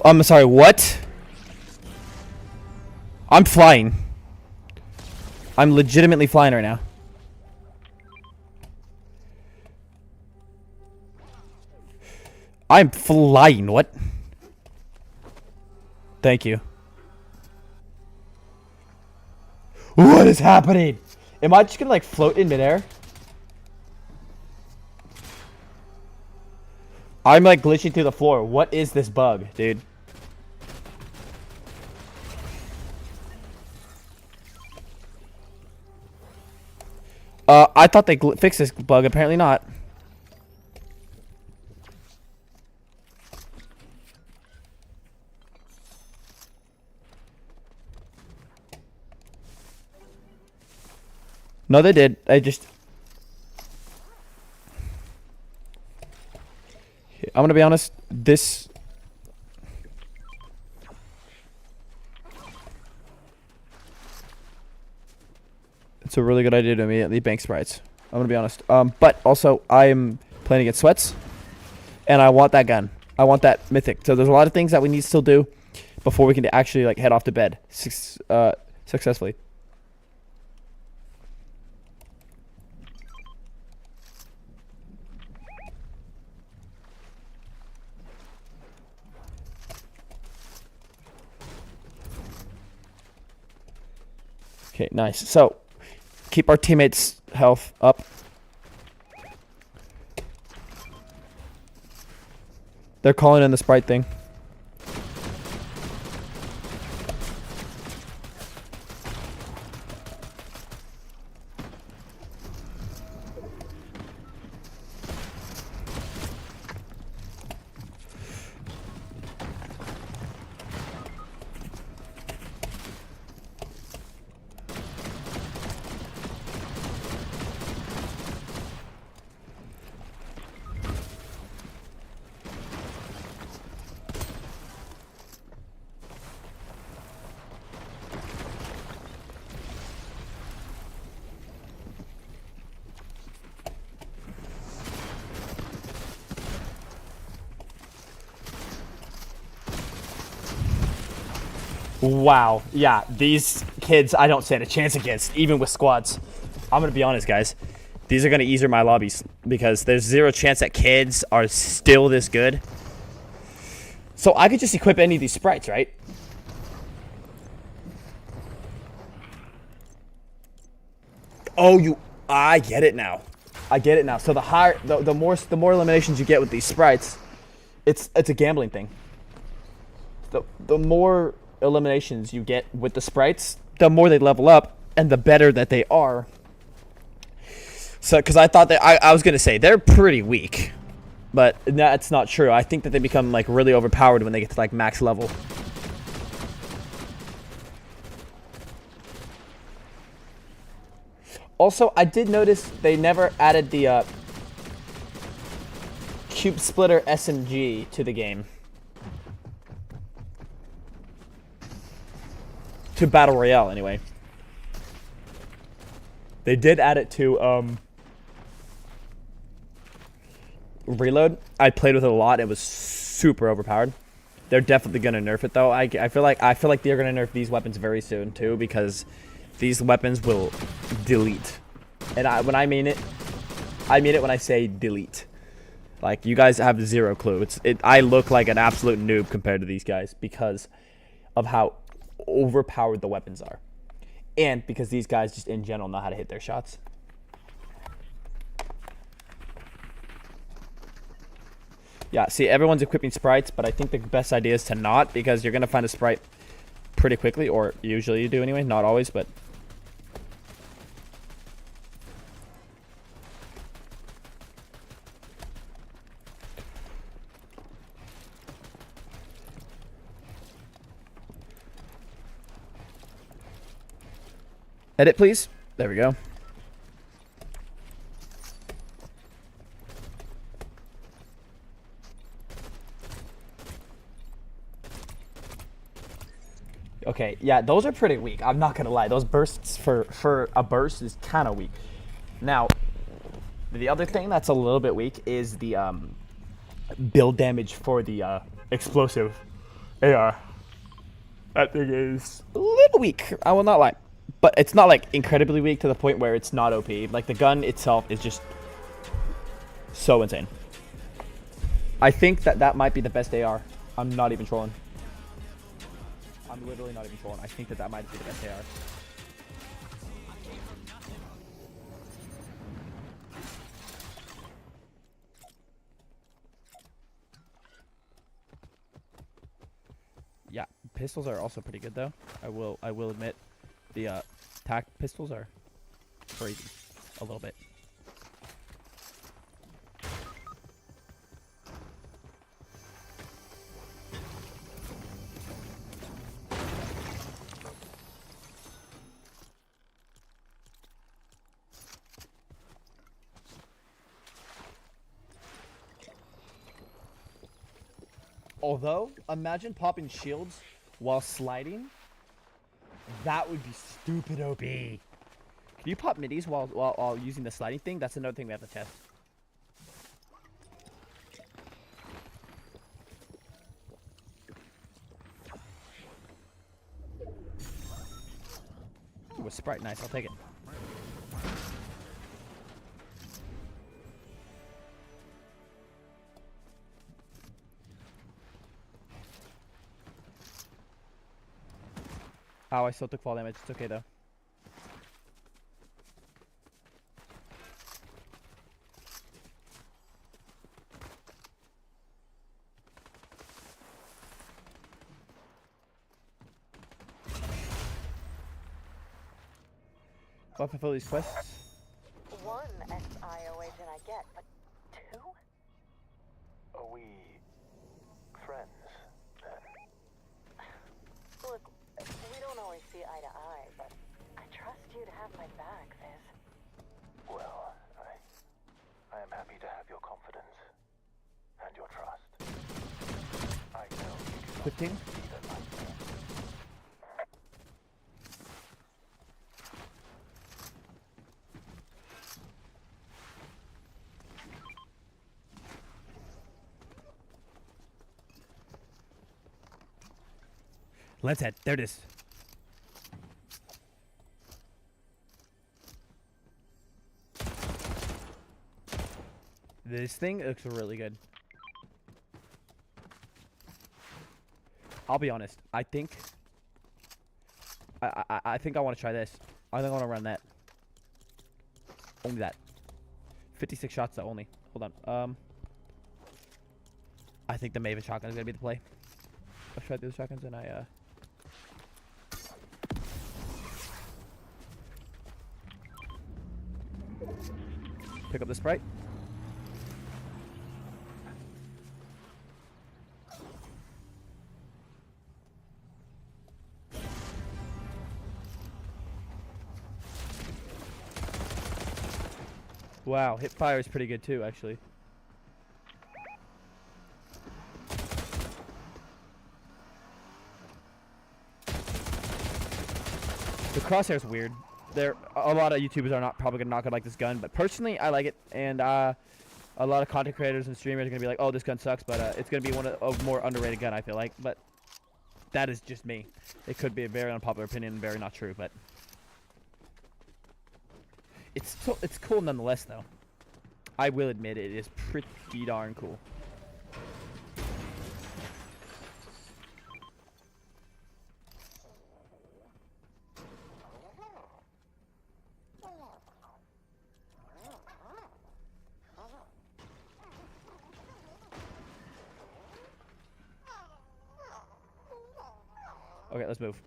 Speaker 1: I'm sorry, what? I'm flying. I'm legitimately flying right now. I'm flying, what? Thank you. What is happening? Am I just gonna like float in midair? I'm like glitching through the floor. What is this bug, dude? I thought they fixed this bug. Apparently not. No, they did. I just... I'm gonna be honest. This... It's a really good idea to immediately bank sprites. I'm gonna be honest. But also, I'm playing against sweats. And I want that gun. I want that mythic. So there's a lot of things that we need to still do before we can actually like head off to bed successfully. Okay, nice. So keep our teammates' health up. They're calling in the sprite thing. Wow. Yeah, these kids I don't stand a chance against, even with squads. I'm going to be honest, guys. These are going to ease my lobbies because there's zero chance that kids are still this good. So I could just equip any of these sprites, right? Oh, I get it now. I get it now. So the more eliminations you get with these sprites, it's a gambling thing. The more eliminations you get with the sprites, the more they level up and the better that they are. So because I thought that I was gonna say they're pretty weak, but that's not true. I think that they become like really overpowered when they get to like max level. Also, I did notice they never added the Cube Splitter SMG to the game. To Battle Royale, anyway. They did add it to Reload. I played with it a lot. It was super overpowered. They're definitely gonna nerf it though. I feel like they're gonna nerf these weapons very soon too, because these weapons will delete. And when I mean it when I say delete. Like, you guys have zero clue. I look like an absolute noob compared to these guys because of how overpowered the weapons are, and because these guys just in general know how to hit their shots. Yeah, see, everyone's equipping sprites, but I think the best idea is to not, because you're gonna find a sprite pretty quickly, or usually you do anyway, not always, but edit, please. There we go. Okay, yeah, those are pretty weak. I'm not gonna lie. Those bursts for a burst is kind of weak. Now, the other thing that's a little bit weak is the build damage for the explosive AR. That thing is a little weak. I will not lie. But it's not like incredibly weak to the point where it's not OP. Like, the gun itself is just so insane. I think that might be the best AR. I'm not even trolling. I'm literally not even trolling. I think that might be the best AR. Yeah, pistols are also pretty good though. I will admit, the tac pistols are crazy a little bit. Although, imagine popping shields while sliding. That would be stupid OP. Can you pop midis while using the sliding thing? That's another thing we have to test. Ooh, a Sprite. Nice. I'll take it. Oh, I still took fall damage. It's okay, though. I'll fulfill these quests.
Speaker 3: One SIO agent I get, but two?
Speaker 4: Are we friends, then?
Speaker 3: Look, we don't always see eye to eye, but I trust you to have my back, Viz.
Speaker 4: Well, I am happy to have your confidence and your trust. I know you do not
Speaker 1: Quitting.
Speaker 4: either like me.
Speaker 1: Let's head. There it is. This thing looks really good. I'll be honest. I think I think I want to try this. I think I want to run that. Only that. 56 shots though, only. Hold on. I think the Maven shotgun is gonna be the play. I've tried the other shotguns and I pick up the Sprite. Wow, hip fire is pretty good too, actually. The crosshair's weird. There, a lot of YouTubers are probably not gonna like this gun, but personally, I like it, and a lot of content creators and streamers are gonna be like, "Oh, this gun sucks," but it's gonna be one of a more underrated gun, I feel like. But that is just me. It could be a very unpopular opinion, and very not true, but it's cool nonetheless, though. I will admit it is pretty darn cool. Okay, let's move.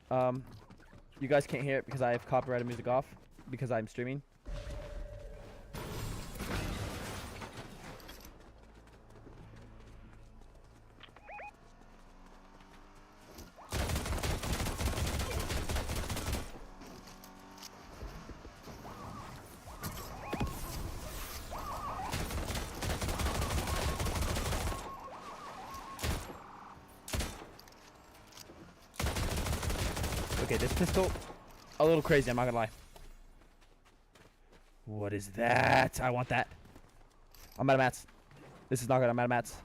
Speaker 1: You guys can't hear it because I have copyrighted music off because I'm streaming. Okay, this pistol, a little crazy, I'm not gonna lie. What is that? I want that. I'm out of mats. This is not good, I'm out of mats.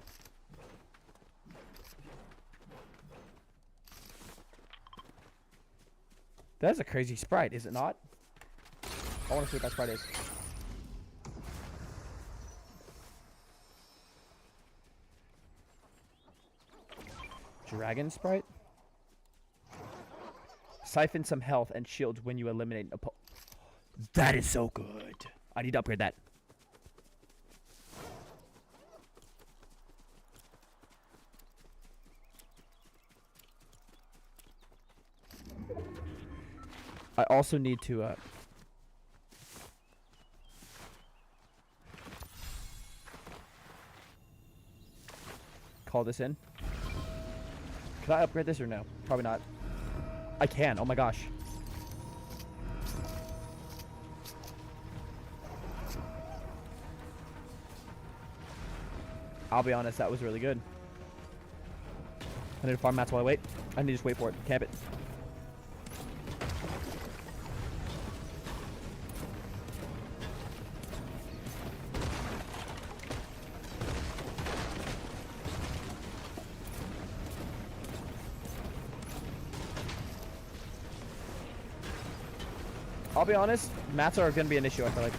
Speaker 1: That is a crazy Sprite, is it not? I want to see what that Sprite is. Dragon Sprite? Siphon some health and shields when you eliminate a That is so good. I need to upgrade that. I also need to call this in. Can I upgrade this or no? Probably not. I can. Oh my gosh. I'll be honest, that was really good. I need to farm mats while I wait. I need to just wait for it. Camp it. I'll be honest, mats are going to be an issue, I feel like.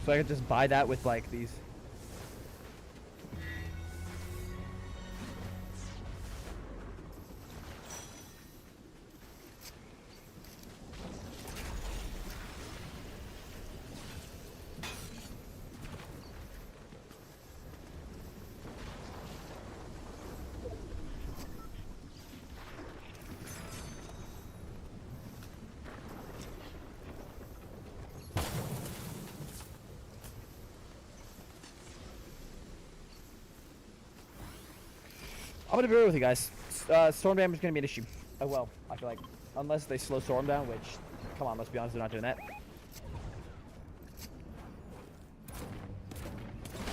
Speaker 1: So I could just buy that with like these. I'm gonna be real with you guys. Storm damage is gonna be an issue. Oh well, I feel like. Unless they slow Storm down, which, come on, let's be honest, they're not doing that.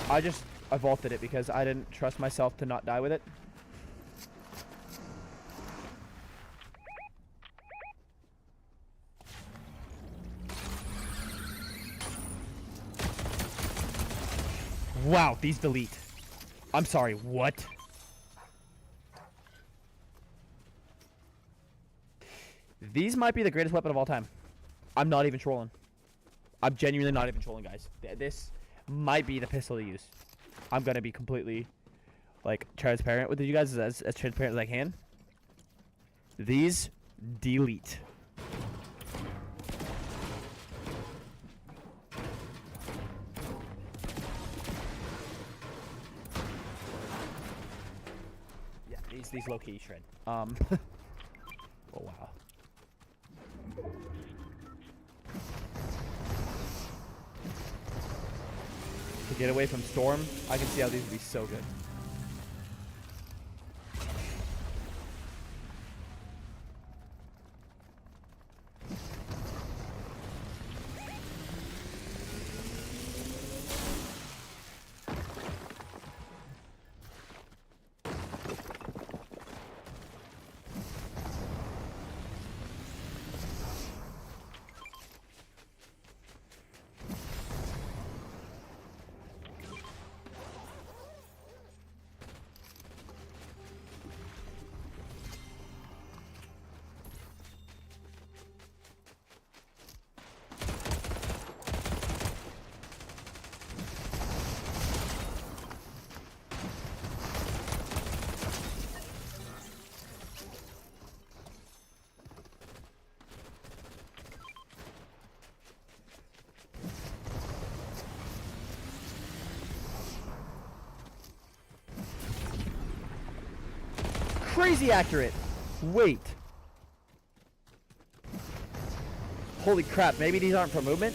Speaker 1: I vaulted it because I didn't trust myself to not die with it. Wow, these delete. I'm sorry, what? These might be the greatest weapon of all time. I'm not even trolling. I'm genuinely not even trolling, guys. This might be the pistol to use. I'm gonna be completely, like, transparent with you guys, as transparent as I can. These delete. Yeah, these low-key shred. Oh wow. To get away from Storm, I can see how these would be so good. Crazy accurate. Wait. Holy crap, maybe these aren't for movement?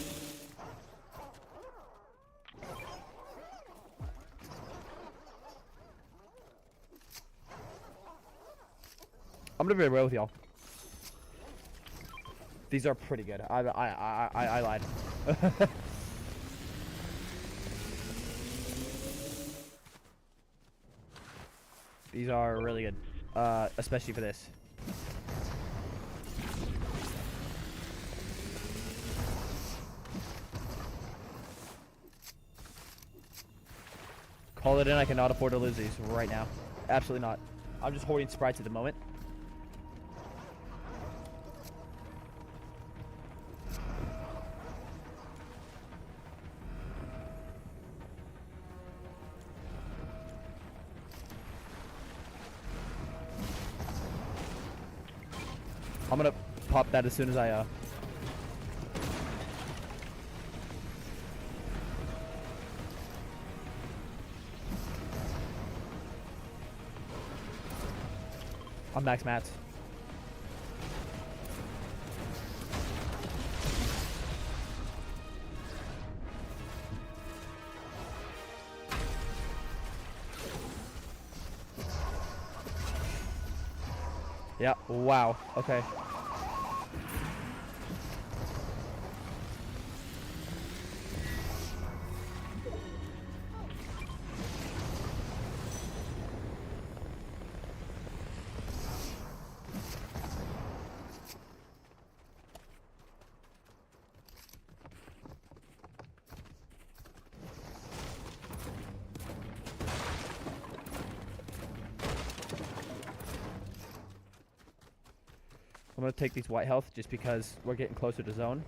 Speaker 1: I'm gonna be real with y'all. These are pretty good. I lied. These are really good. Especially for this. Call it in, I cannot afford to lose these right now. Absolutely not. I'm just hoarding sprites at the moment. I'm gonna pop that as soon as I I'm max mats. Yeah. Wow. Okay. I'm gonna take these white health just because we're getting closer to zone.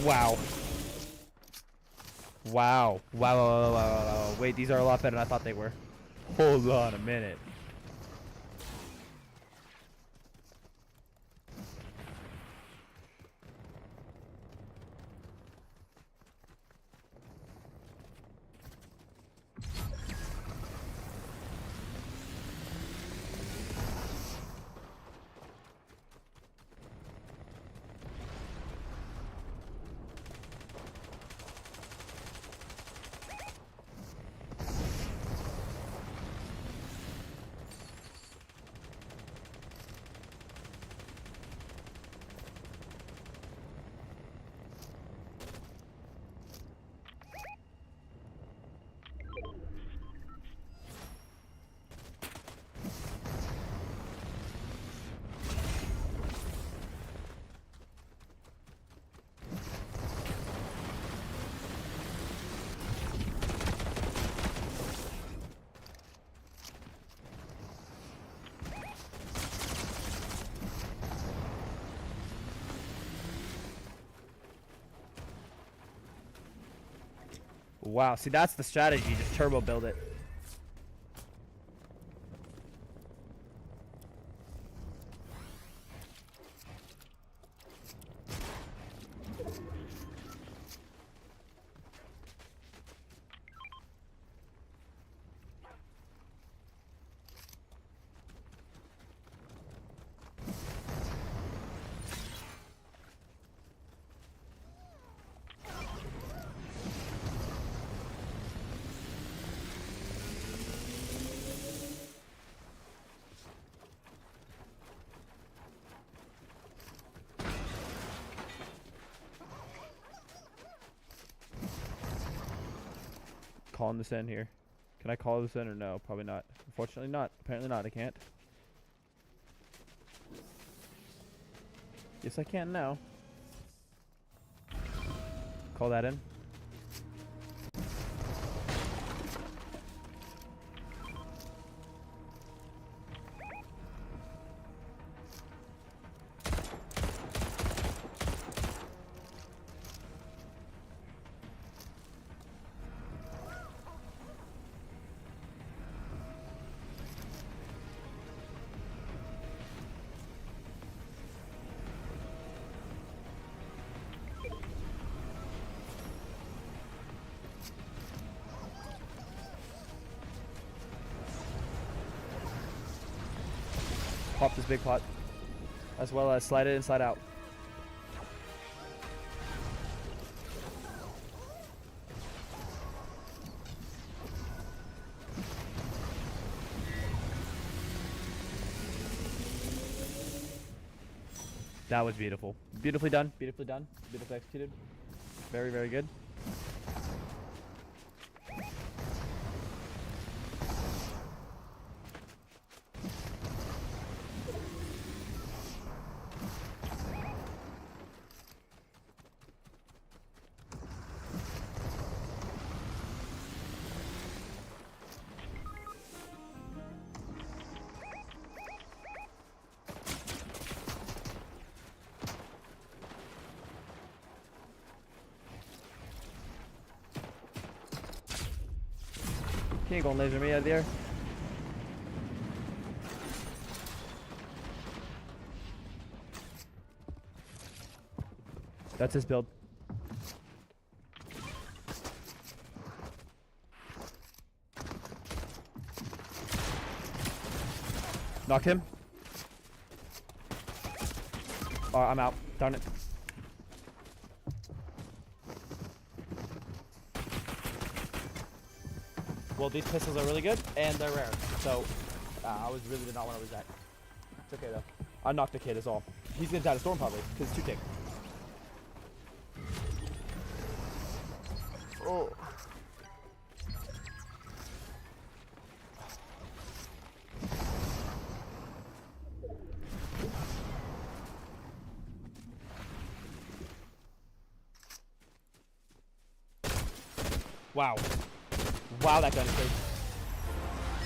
Speaker 1: Wow. Wow. Wow, wow, wow, wow, wow. Wait, these are a lot better than I thought they were. Hold on a minute. Wow, see, that's the strategy. Just turbo build it. Calling this in here. Can I call this in or no? Probably not. Unfortunately not. Apparently not. I can't. Yes, I can now. Call that in. Pop this big pot, as well as slide it and slide out. That was beautiful. Beautifully done. Beautifully done. Beautifully executed. Very, very good. He ain't gonna laser me out of the air. That's his build. Knocked him. Oh, I'm out. Darn it. Well, these pistols are really good, and they're rare. So, I really did not want to lose that. It's okay, though. I knocked the kid, is all. He's gonna die to storm, probably, because it's too thick. Oh. Wow. Wow, that gun is crazy.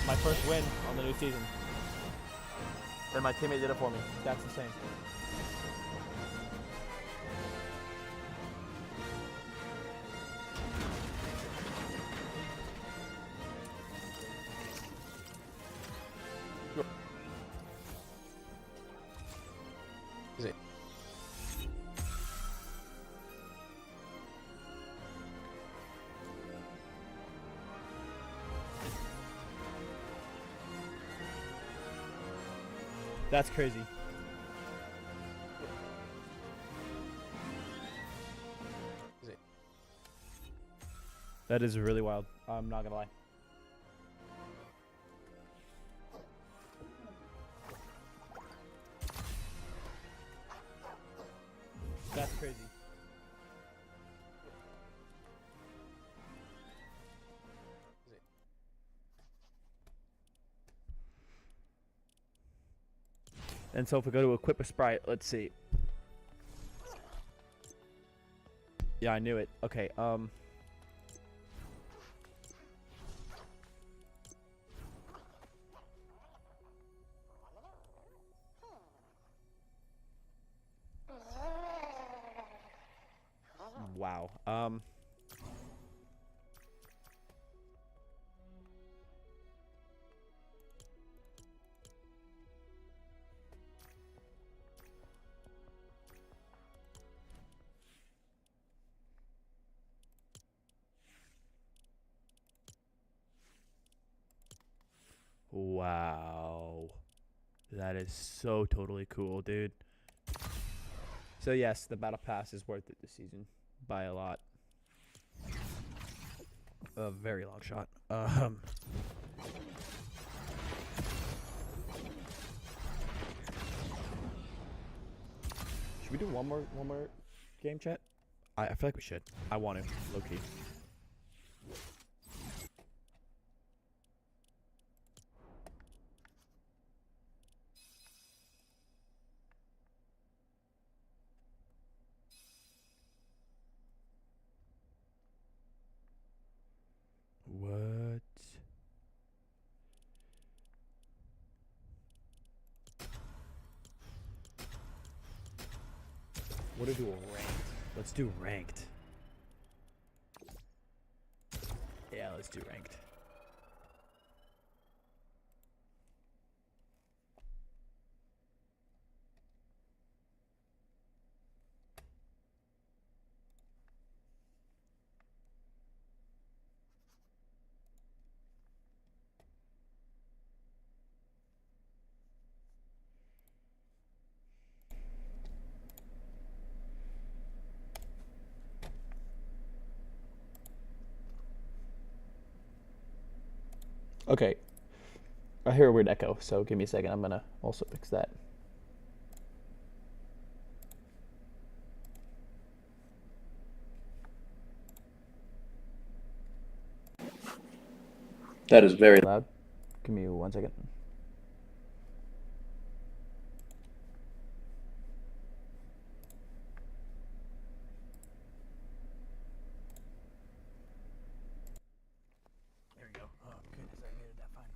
Speaker 1: My first win on the new season. And my teammate did it for me. That's insane. That's crazy. That is really wild. I'm not gonna lie. That's crazy. And so if we go to equip a sprite, let's see. Yeah, I knew it. Okay, wow. Wow. That is so totally cool, dude. So yes, the battle pass is worth it this season by a lot. A very long shot. Should we do one more game, chat? I feel like we should. I want to, low key. What? What do ranked? Let's do ranked. Yeah, let's do ranked. Okay. I hear a weird echo, so give me a second. I'm gonna also fix that. That is very loud. Give me 1 second. There we go. Oh goodness, I muted that finally.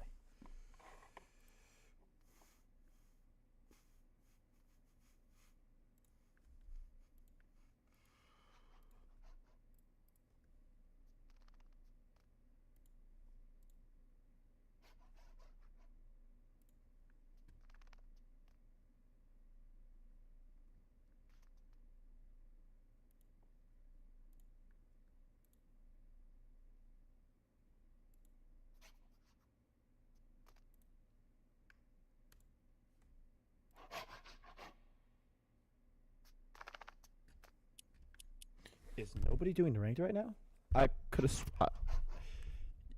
Speaker 1: Is nobody doing ranked right now? I could have.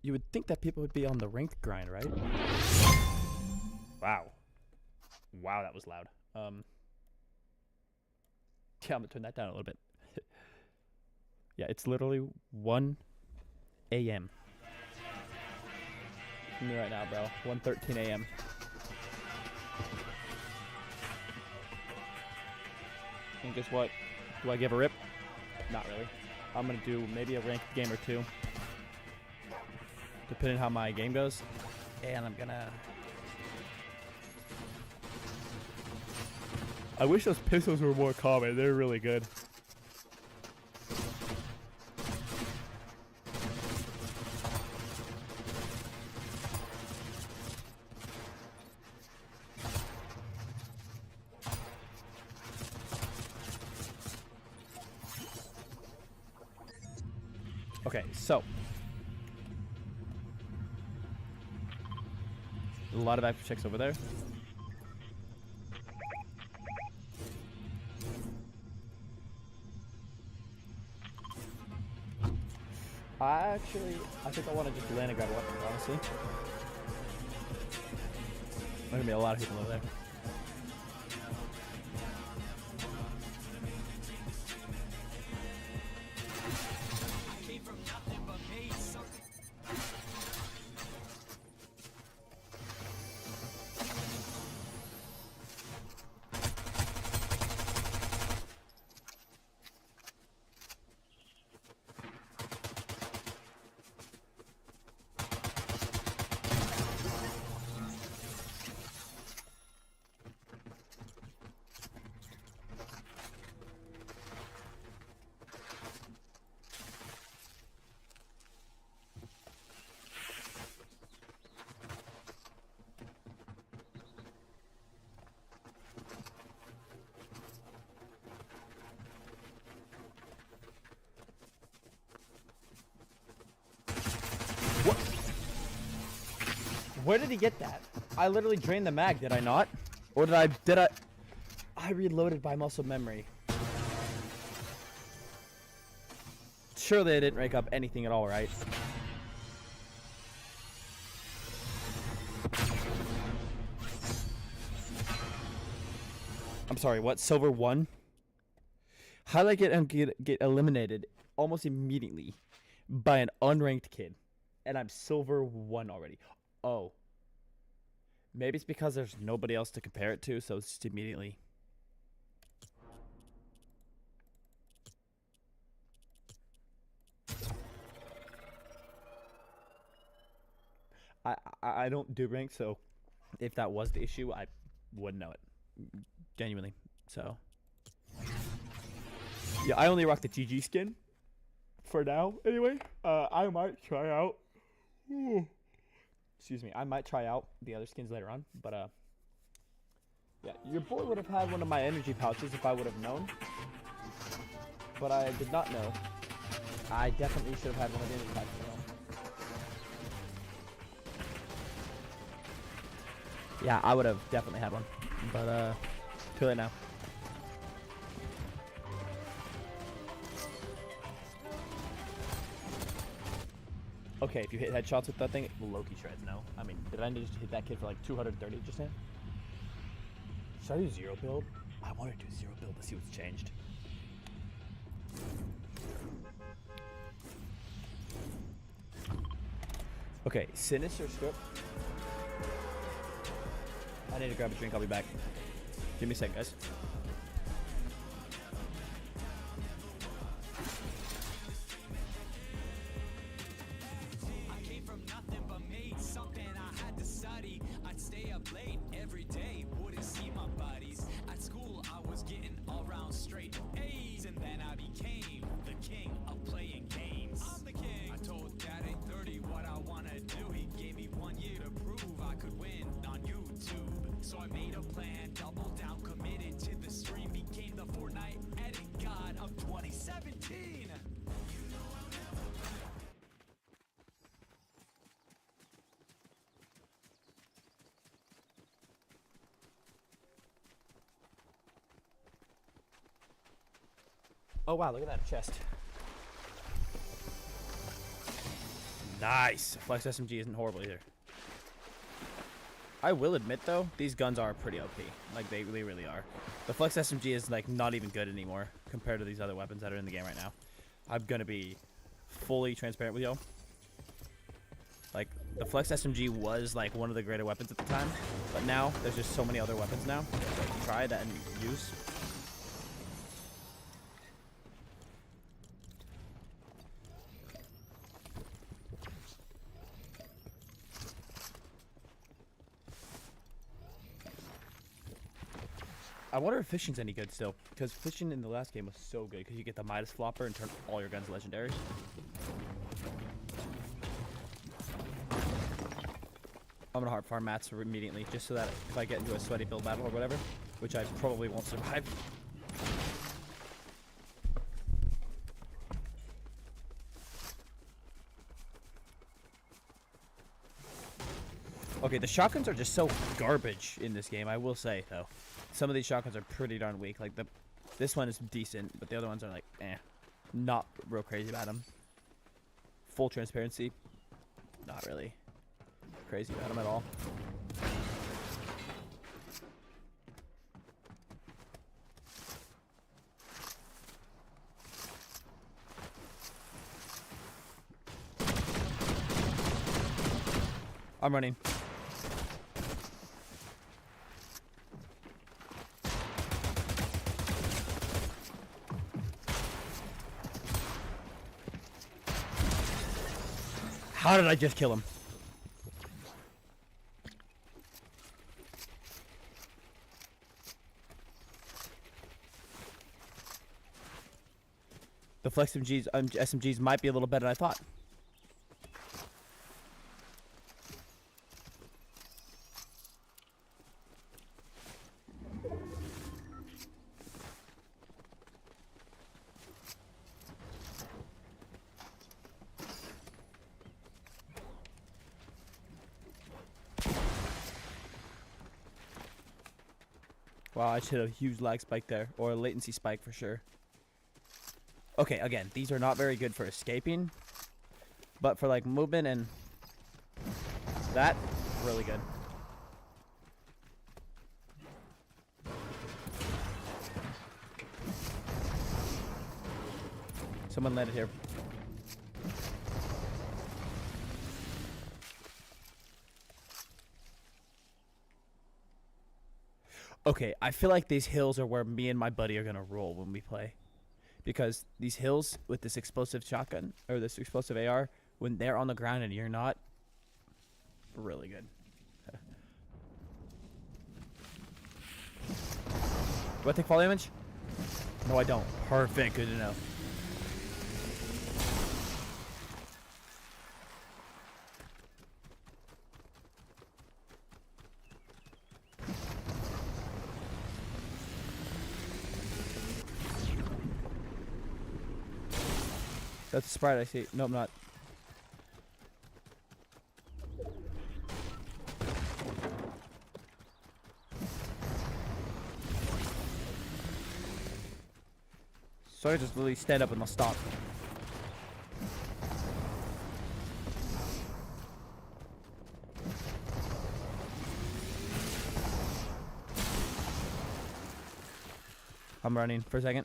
Speaker 1: You would think that people would be on the ranked grind, right? Wow. Wow, that was loud. Yeah, I'm gonna turn that down a little bit. Yeah, it's literally 1 a.m. Me right now, bro. 1:13 a.m. And guess what? Do I give a rip? Not really. I'm gonna do maybe a ranked game or two, depending on how my game goes. And I'm gonna... I wish those pistols were more common. They're really good. Okay, so a lot of active checks over there. I think I want to just land and grab a weapon, honestly. There's gonna be a lot of people over there. What? Where did he get that? I literally drained the mag, did I not? Or did I? I reloaded by muscle memory. Surely I didn't rank up anything at all, right? I'm sorry, what? Silver 1? How did I get eliminated almost immediately by an unranked kid? And I'm silver 1 already. Oh. Maybe it's because there's nobody else to compare it to, so it's just immediately. I don't do rank, so if that was the issue, I wouldn't know it. Genuinely. So. Yeah, I only rock the GG skin. For now, anyway. I might try out. Excuse me. I might try out the other skins later on, but yeah, your boy would have had one of my energy pouches if I would have known, but I did not know. I definitely should have had one of the energy pouches. Yeah, I would have definitely had one, but too late now. Okay, if you hit headshots with that thing, it will Loki shreds now. I mean, did I just hit that kid for like 230 just now? Should I do zero build? I want to do zero build to see what's changed. Okay, Sinister Script. I need to grab a drink, I'll be back. Give me a sec, guys.
Speaker 5: I made a plan, doubled down, committed to the stream, became the Fortnite edit god of 2017.
Speaker 1: Oh wow, look at that chest. Nice. Flex SMG isn't horrible either. I will admit though, these guns are pretty OP. Like they really are. The Flex SMG is like not even good anymore compared to these other weapons that are in the game right now. I'm gonna be fully transparent with y'all. Like the Flex SMG was like one of the greater weapons at the time, but now there's just so many other weapons now that you can try that and use. I wonder if fishing's any good still, because fishing in the last game was so good because you get the Midas flopper and turn all your guns legendary. I'm gonna hard farm mats immediately, just so that if I get into a sweaty build battle or whatever, which I probably won't survive. Okay, the shotguns are just so garbage in this game, I will say, though. Some of these shotguns are pretty darn weak. Like, this one is decent, but the other ones are like, eh. Not real crazy about them. Full transparency, not really crazy about them at all. I'm running. How did I just kill him? The Flex SMGs might be a little better than I thought. Wow, I should have a huge lag spike there, or a latency spike for sure. Okay, again, these are not very good for escaping, but for like movement and that, really good. Someone landed here. Okay, I feel like these hills are where me and my buddy are gonna roll when we play. Because these hills with this explosive shotgun, or this explosive AR, when they're on the ground and you're not, really good. Do I take fall damage? No, I don't. Perfect, good to know. That's a Sprite I see. No, I'm not. So I just literally stand up and I'll stop. I'm running for a second.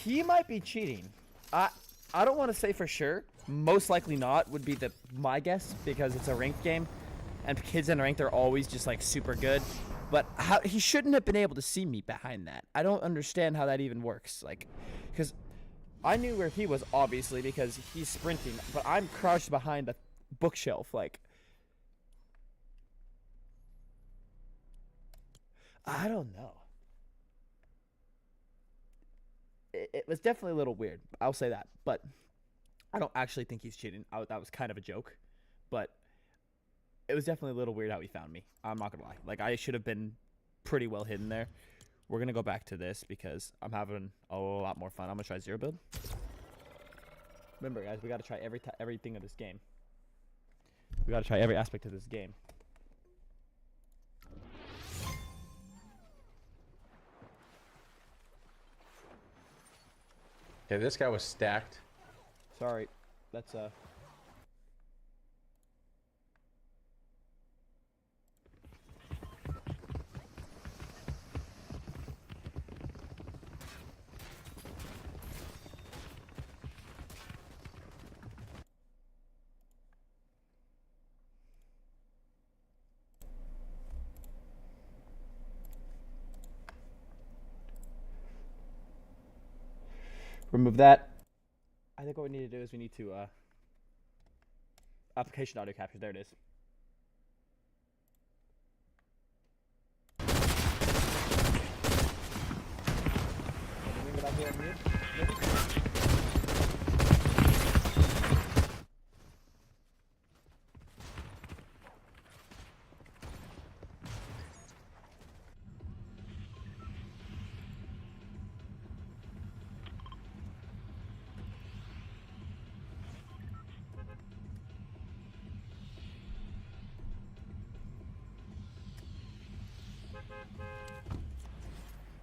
Speaker 1: He might be cheating. I don't want to say for sure. Most likely not would be my guess, because it's a ranked game, and kids in ranked are always just like super good. But he shouldn't have been able to see me behind that. I don't understand how that even works. Like, because I knew where he was obviously because he's sprinting, but I'm crouched behind the bookshelf. Like, I don't know. It was definitely a little weird. I'll say that. But I don't actually think he's cheating. That was kind of a joke. But it was definitely a little weird how he found me. I'm not going to lie. Like, I should have been pretty well hidden there. We're going to go back to this because I'm having a lot more fun. I'm going to try zero build. Remember, guys, we got to try everything of this game. We got to try every aspect of this game.
Speaker 6: Okay, this guy was stacked.
Speaker 1: Sorry. That's remove that. I think what we need to do is we need to application audio capture. There it is. Anything that I hear on mute?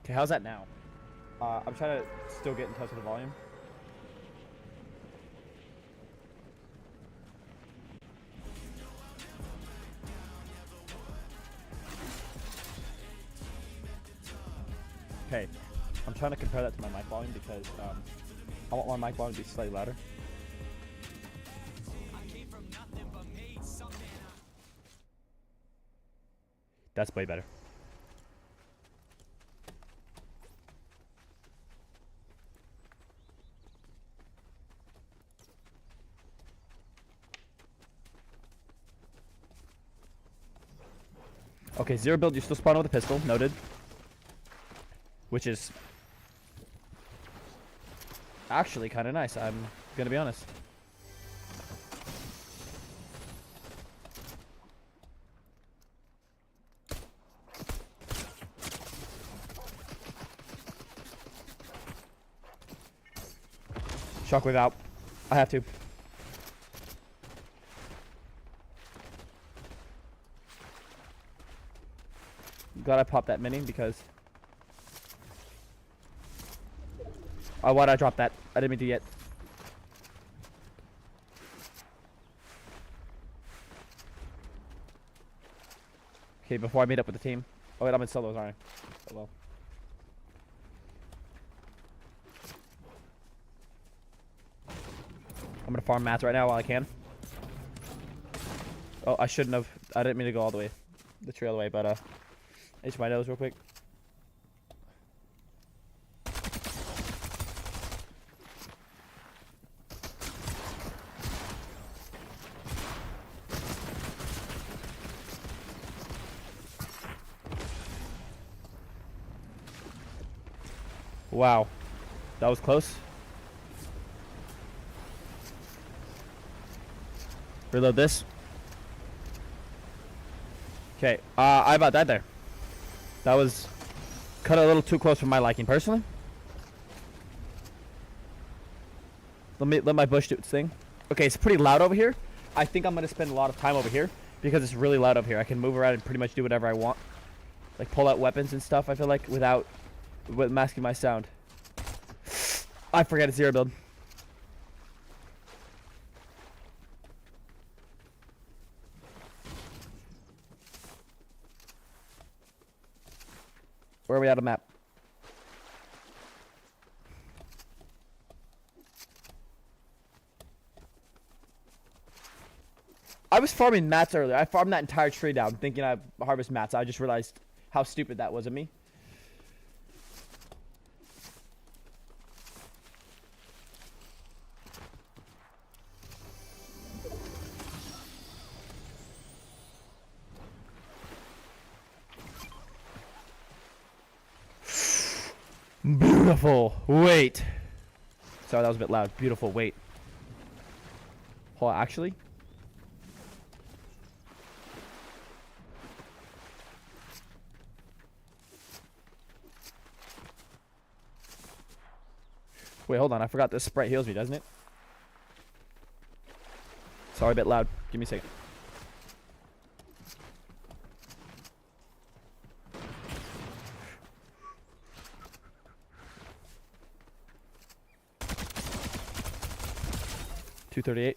Speaker 1: Okay, how's that now? I'm trying to still get in touch with the volume. Okay, I'm trying to compare that to my mic volume because I want my mic volume to be slightly louder. That's way better. Okay, zero build, you still spawn with a pistol, noted. Which is actually kind of nice, I'm gonna be honest. Shockwave out. I have to. Glad I popped that mini because why'd I drop that? I didn't mean to yet. Okay, before I meet up with the team. Oh wait, I'm in solos, aren't I? Oh well. I'm gonna farm mats right now while I can. Oh, I shouldn't have. I didn't mean to go all the way, the tree all the way, but itch my nose real quick. Wow, that was close. Reload this. Okay, I about died there. That was cut a little too close for my liking, personally. Let my bush do its thing. Okay, it's pretty loud over here. I think I'm gonna spend a lot of time over here because it's really loud over here. I can move around and pretty much do whatever I want, like pull out weapons and stuff. I feel like without masking my sound. I forget it's zero build. Where are we at on map? I was farming mats earlier. I farmed that entire tree down thinking I'd harvest mats. I just realized how stupid that was of me. Beautiful. Wait. Sorry, that was a bit loud. Beautiful. Wait. Hold on, actually. Wait, hold on. I forgot this Sprite heals me, doesn't it? Sorry, a bit loud. Give me a second. $238.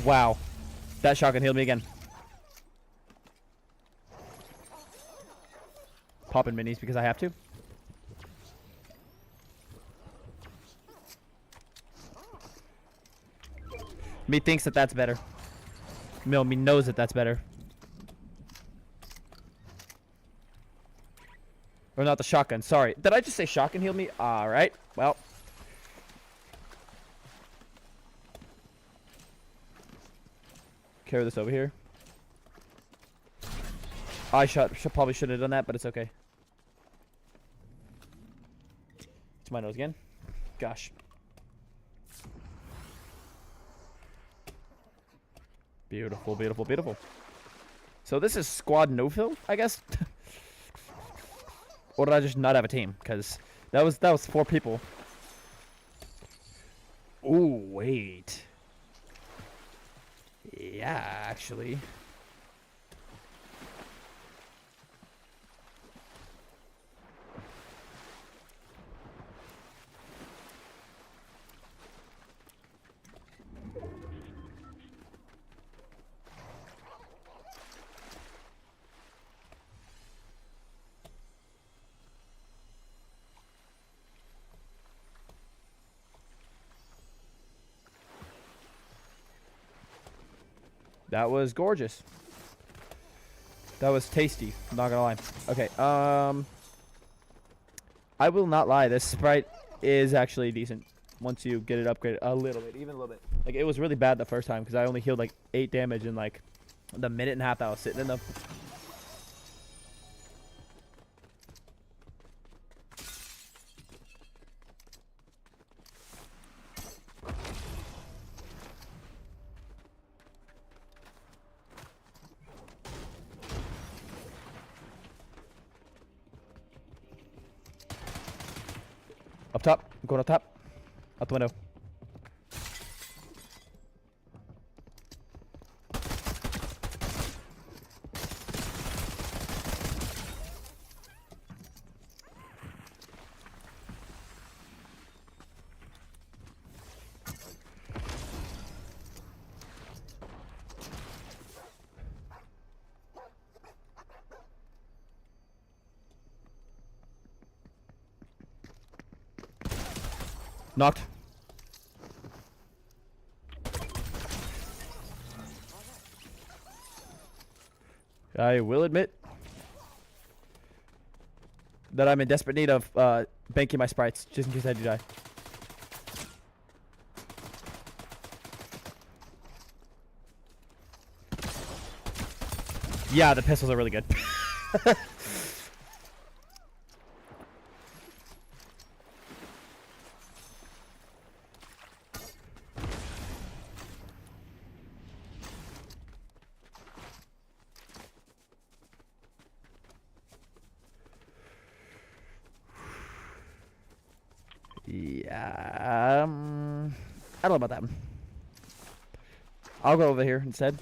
Speaker 1: Wow. That shotgun healed me again. Popping minis because I have to. Me thinks that that's better. No, me knows that that's better. Or not the shotgun, sorry. Did I just say shotgun healed me? Alright, well. Carry this over here. I probably shouldn't have done that, but it's okay. It's my nose again. Gosh. Beautiful, beautiful, beautiful. So this is squad no-fill, I guess. Or did I just not have a team? Because that was 4 people. Ooh, wait. Yeah, actually. That was gorgeous. That was tasty. I'm not gonna lie. Okay, I will not lie. This Sprite is actually decent once you get it upgraded a little bit, even a little bit. Like, it was really bad the first time because I only healed like 8 damage in like the minute and a half that I was sitting in them. Up top. I'm going up top. Out the window. Knocked. I will admit that I'm in desperate need of banking my sprites, just in case I do die. Yeah, the pistols are really good. Yeah, I don't know about that one. I'll go over here instead.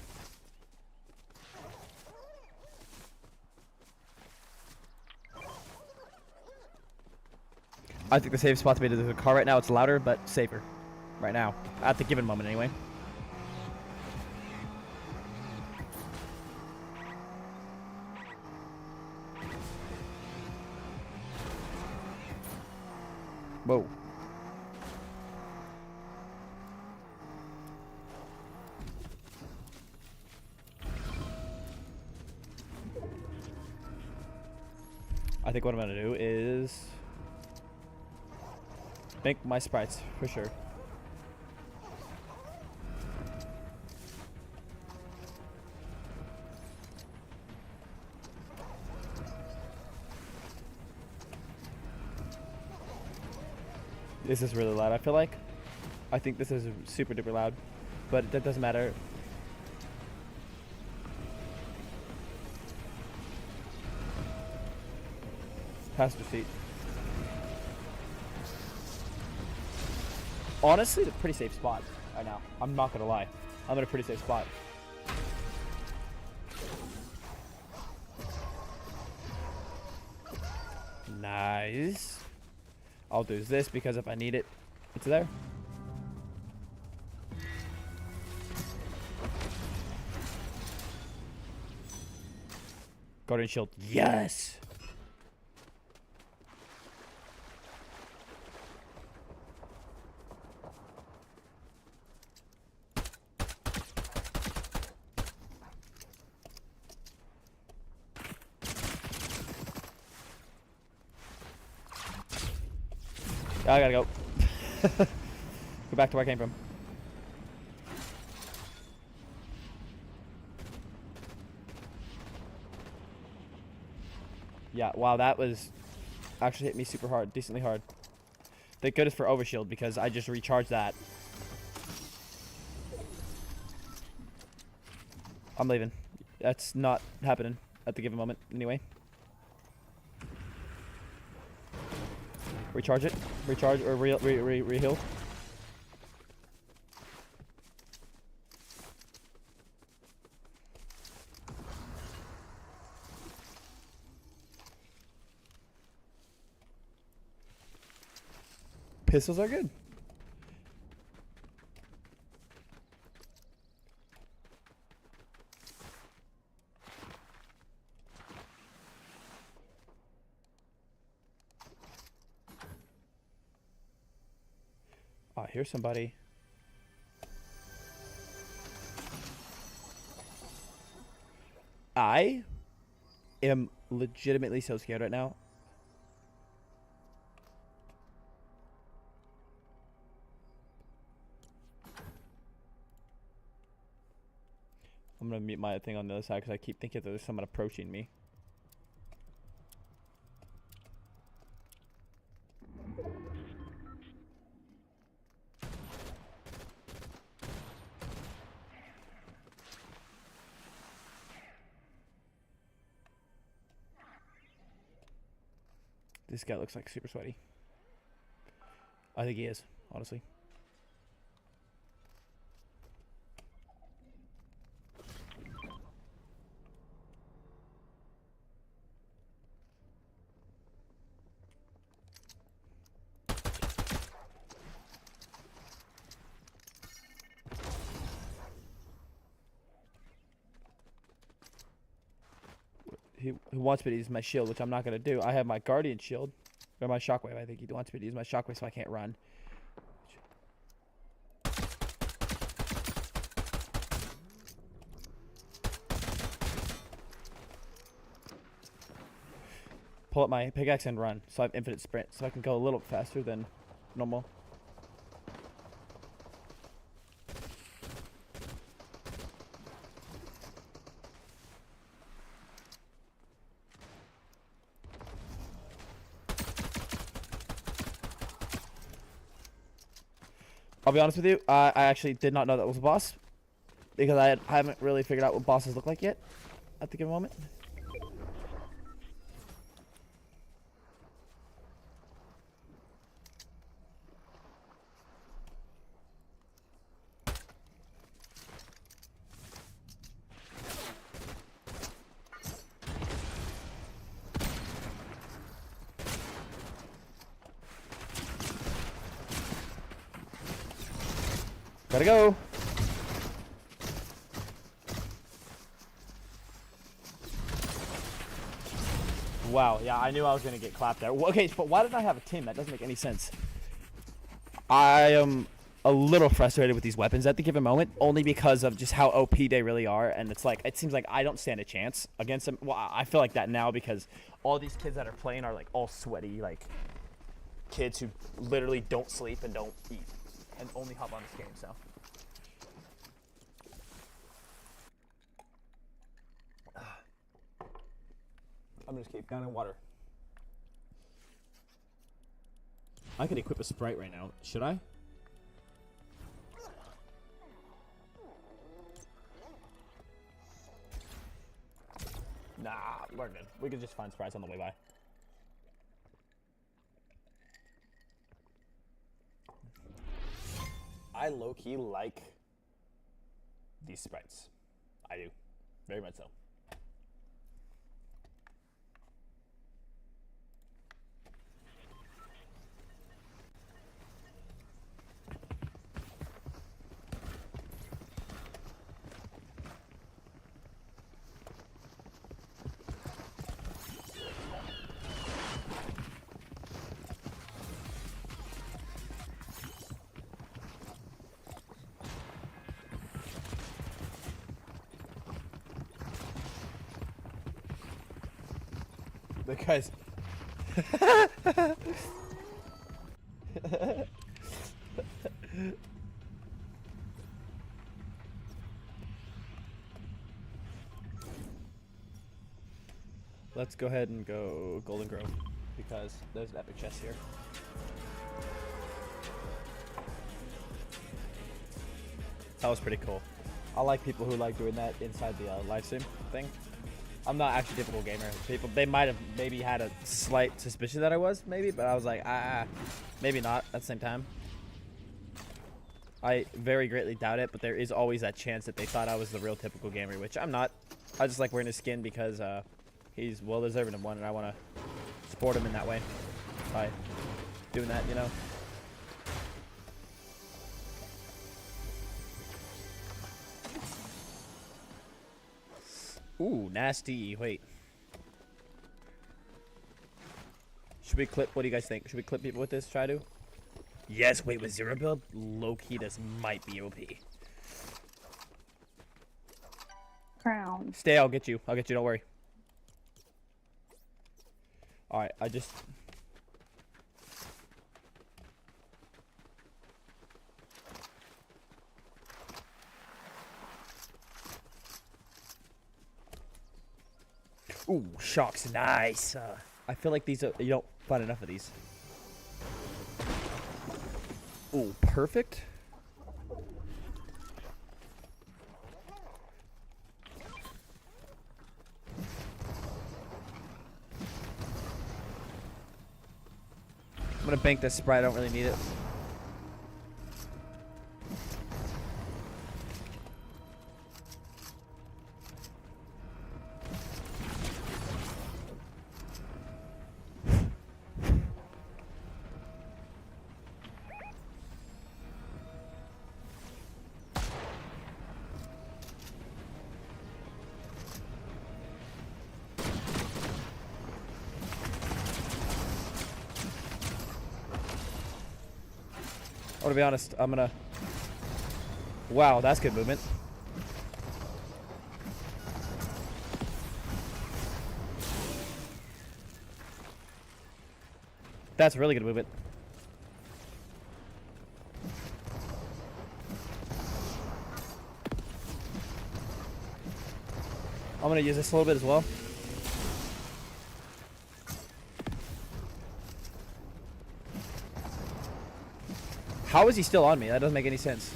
Speaker 1: I think the safe spot to be to the car right now. It's louder, but safer. Right now. At the given moment, anyway. Whoa. I think what I'm gonna do is bank my sprites for sure. This is really loud, I feel like. I think this is super duper loud. But that doesn't matter. Passenger seat. Honestly, it's a pretty safe spot right now. I'm not gonna lie. I'm in a pretty safe spot. Nice. I'll do this because if I need it, it's there. Guardian shield. Yes. I gotta go. Go back to where I came from. Yeah, wow, that was actually hit me super hard, decently hard. Thank goodness for overshield because I just recharged that. I'm leaving. That's not happening at the given moment anyway. Recharge it. Recharge or re-heal. Pistols are good. Oh, here's somebody. I am legitimately so scared right now. I'm gonna mute my thing on the other side because I keep thinking that there's someone approaching me. This guy looks like super sweaty. I think he is, honestly. He wants me to use my shield, which I'm not going to do. I have my guardian shield. Or my shockwave. I think he wants me to use my shockwave so I can't run. Pull up my pickaxe and run. So I have infinite sprint. So I can go a little faster than normal. I'll be honest with you, I actually did not know that was a boss. Because I haven't really figured out what bosses look like yet. At the given moment. Gotta go. Wow, yeah, I knew I was gonna get clapped there. Okay, but why didn't I have a team? That doesn't make any sense. I am a little frustrated with these weapons at the given moment, only because of just how OP they really are, and it's like, it seems like I don't stand a chance against them. Well, I feel like that now because all these kids that are playing are like all sweaty, like kids who literally don't sleep and don't eat, and only hop on this game, so. I'm gonna just keep down in water. I could equip a sprite right now. Should I? Nah, we're good. We could just find sprites on the way by. I low-key like these sprites. I do. Very much so. Because let's go ahead and go Golden Grove because there's an epic chest here. That was pretty cool. I like people who like doing that inside the live stream thing. I'm not actually a typical gamer. People, they might have maybe had a slight suspicion that I was, maybe, but I was like, maybe not at the same time. I very greatly doubt it, but there is always that chance that they thought I was the real typical gamer, which I'm not. I just like wearing his skin because he's well-deserving of one, and I want to support him in that way by doing that, you know. Ooh, nasty. Wait. Should we clip? What do you guys think? Should we clip people with this? Try to? Yes, wait, with zero build? Low-key, this might be OP.
Speaker 6: Crown.
Speaker 1: Stay, I'll get you. I'll get you, don't worry. Alright, I just... Ooh, shocks, nice. I feel like these are, you don't find enough of these. Ooh, perfect. I'm gonna bank this sprite, I don't really need it. I want to be honest, I'm gonna... Wow, that's good movement. That's really good movement. I'm gonna use this a little bit as well. How is he still on me? That doesn't make any sense.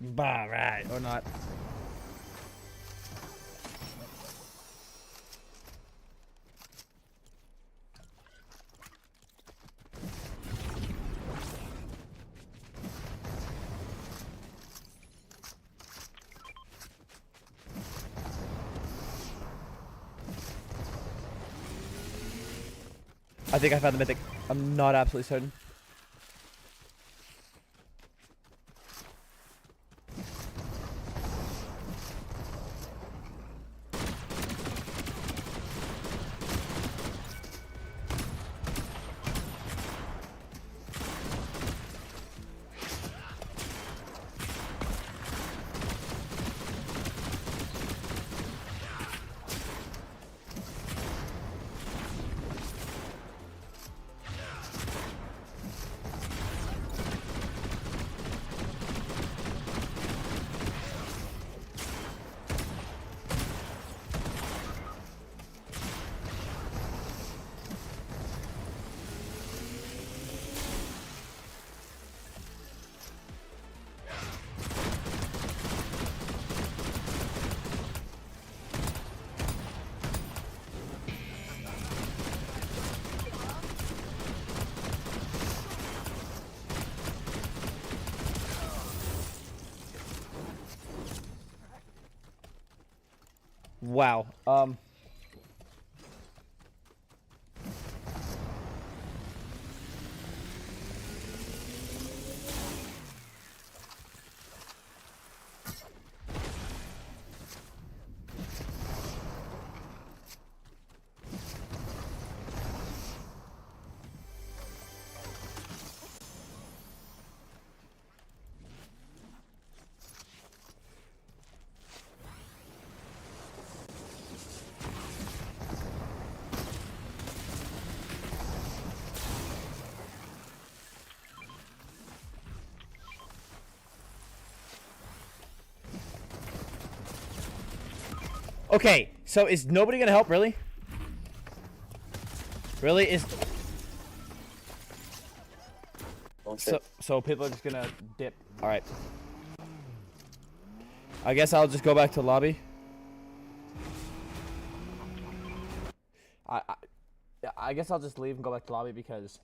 Speaker 1: Bah, right, or not. I think I found the mythic. I'm not absolutely certain. Wow. Okay, so is nobody gonna help, really? Really? So people are just gonna dip. Alright. I guess I'll just go back to lobby. I guess I'll just leave and go back to lobby because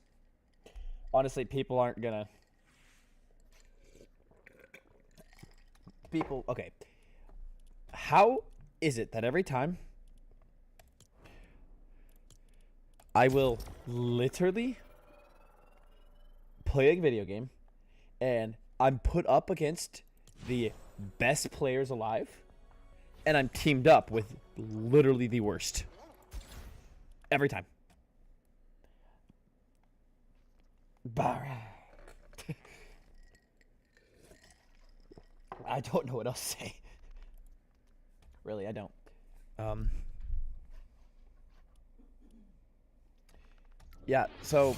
Speaker 1: honestly people aren't gonna okay. How is it that every time I will literally play a video game and I'm put up against the best players alive and I'm teamed up with literally the worst? Every time. I don't know what else to say. Really, I don't. Yeah, so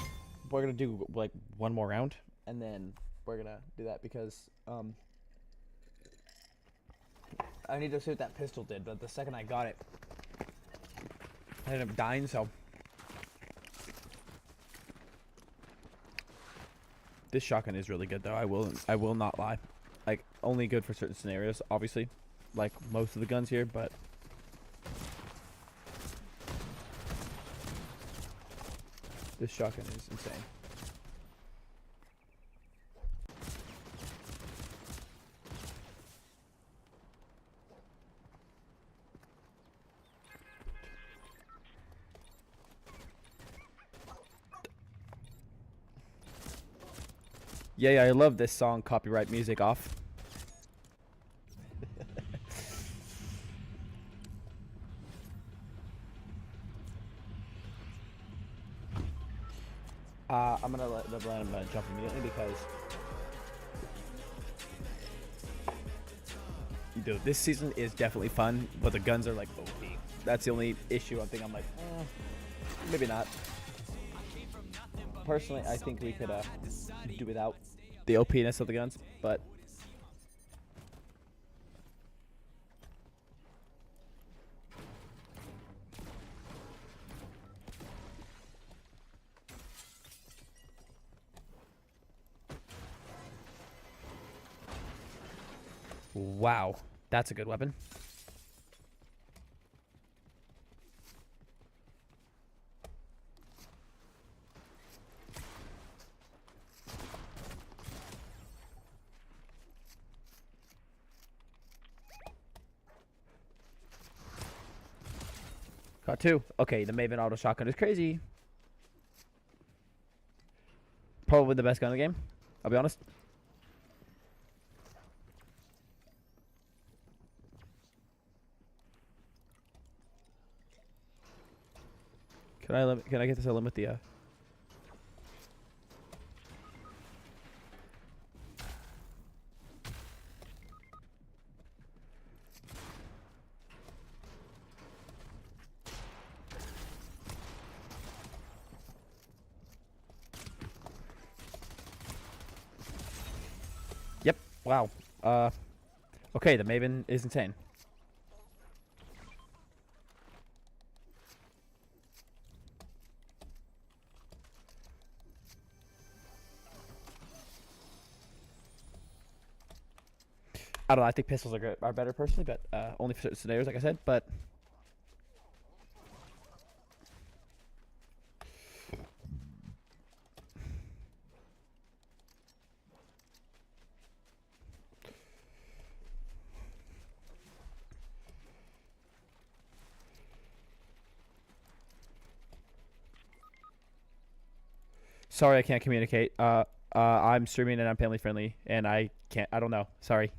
Speaker 1: we're gonna do like one more round, and then we're gonna do that because I need to see what that pistol did. But the second I got it, I ended up dying. So this shotgun is really good, though. I will not lie. Like only good for certain scenarios, obviously, like most of the guns here, but. This shotgun is insane. Yeah, I love this song, Copyright Music Off. I'm gonna let him jump immediately because, dude, this season is definitely fun, but the guns are like OP. That's the only issue. I'm like, maybe not. Personally, I think we could do without the OP-ness of the guns, but. Wow, that's a good weapon. Got two. Okay, the Maven auto shotgun is crazy. Probably the best gun in the game, I'll be honest. Can I get this to limit the Yep. Wow. Okay, the Maven is insane. I don't know. I think pistols are better personally, but only for certain scenarios, like I said. But Sorry, I can't communicate. I'm streaming and I'm family friendly, and I can't. I don't know. Sorry.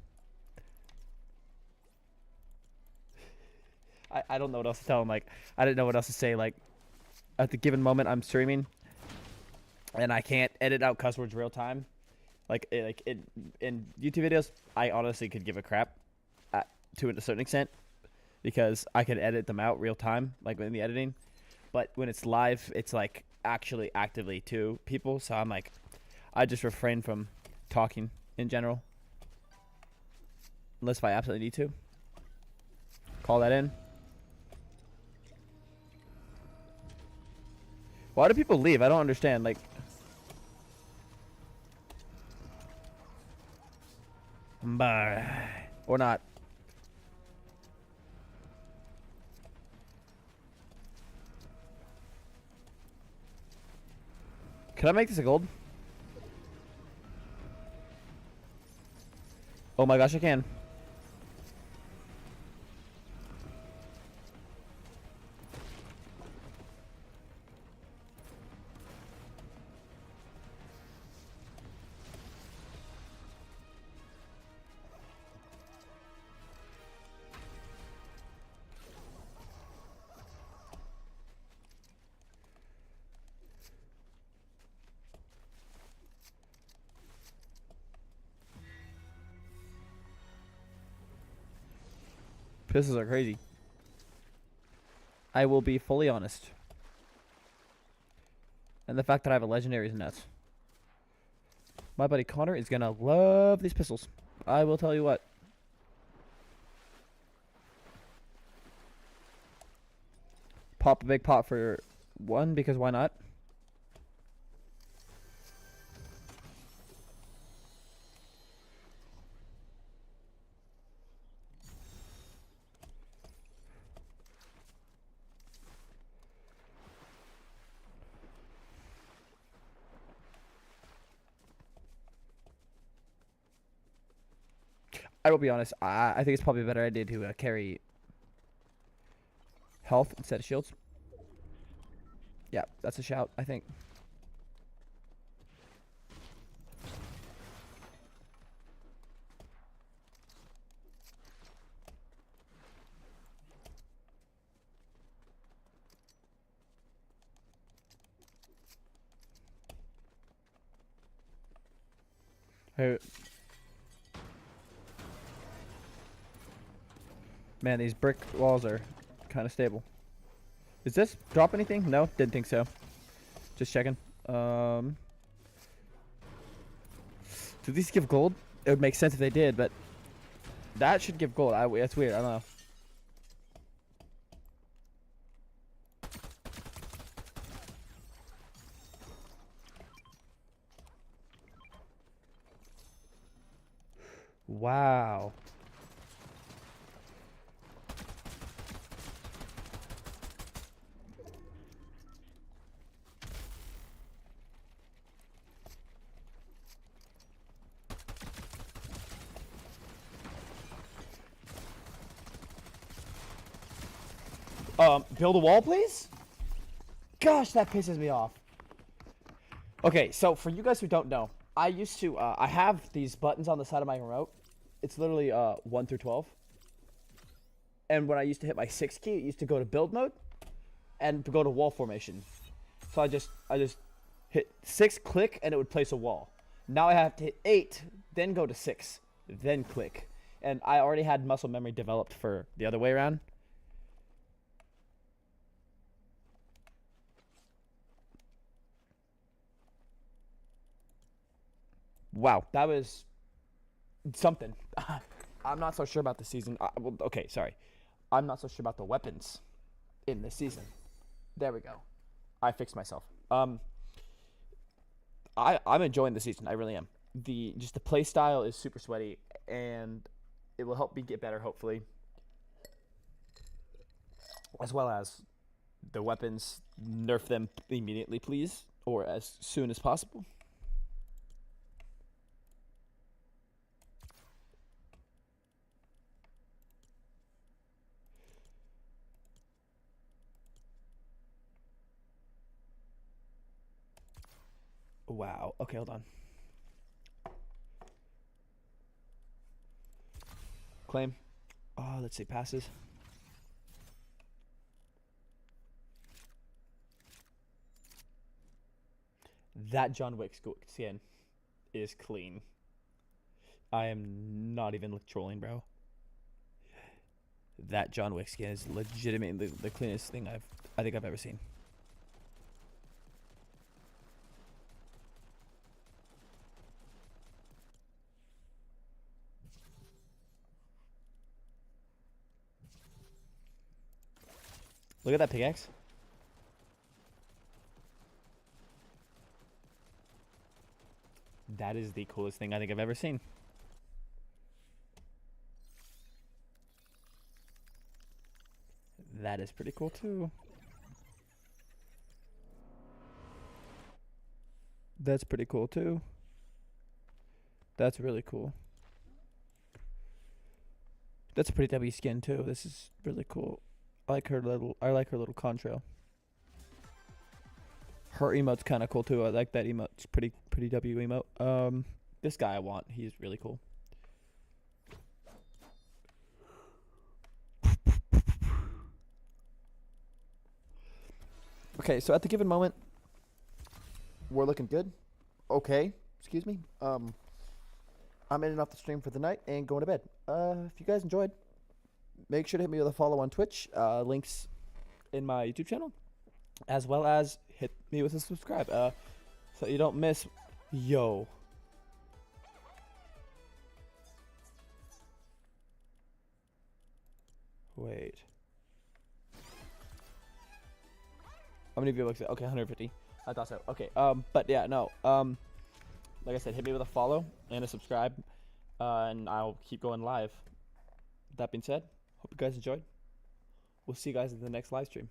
Speaker 1: I don't know what else to tell him. Like, I didn't know what else to say. Like, at the given moment, I'm streaming, and I can't edit out cuss words real time. In YouTube videos, I honestly could give a crap, to a certain extent, because I could edit them out real time, like in the editing. But when it's live, it's like actually actively to people. So I'm like, I just refrain from talking in general, unless if I absolutely need to. Call that in. Why do people leave? I don't understand. Like, or not. Can I make this a gold? Oh my gosh, I can. Pistols are crazy. I will be fully honest. And the fact that I have a legendary is nuts. My buddy Connor is gonna love these pistols. I will tell you what. Pop a big pot for one, because why not? I will be honest. I think it's probably a better idea to carry health instead of shields. Yeah, that's a shout, I think. Hey. Man, these brick walls are kind of stable. Does this drop anything? No, didn't think so. Just checking. Do these give gold? It would make sense if they did, but that should give gold. That's weird. I don't know. Wow. Build a wall, please? Gosh, that pisses me off. Okay, so for you guys who don't know, I used to, I have these buttons on the side of my remote. It's literally 1 through 12. And when I used to hit my 6 key, it used to go to build mode and to go to wall formation. So I just hit 6, click, and it would place a wall. Now I have to hit 8, then go to 6, then click. And I already had muscle memory developed for the other way around. Wow, that was something. I'm not so sure about the season. Well, okay, sorry. I'm not so sure about the weapons in this season. There we go. I fixed myself. I'm enjoying the season. I really am. The play style is super sweaty, and it will help me get better, hopefully. As well as the weapons, nerf them immediately, please, or as soon as possible. Wow. Okay, hold on. Claim. Oh, let's see. Passes. That John Wick skin is clean. I am not even trolling, bro. That John Wick skin is legitimately the cleanest thing I think I've ever seen. Look at that pickaxe. That is the coolest thing I think I've ever seen. That is pretty cool too. That's pretty cool too. That's really cool. That's a pretty W skin too. This is really cool. I like her little contrail. Her emote's kind of cool too. I like that emote. It's pretty W emote. This guy I want. He's really cool. Okay, so at the given moment, we're looking good. Okay, excuse me. I'm ending off the stream for the night and going to bed. If you guys enjoyed, make sure to hit me with a follow on Twitch. Links in my YouTube channel, as well as hit me with a subscribe. So you don't miss. Yo. Wait. How many viewers? Okay, 150. I thought so. Okay. But yeah, no. Like I said, hit me with a follow and a subscribe, and I'll keep going live. That being said, hope you guys enjoyed. We'll see you guys in the next live stream.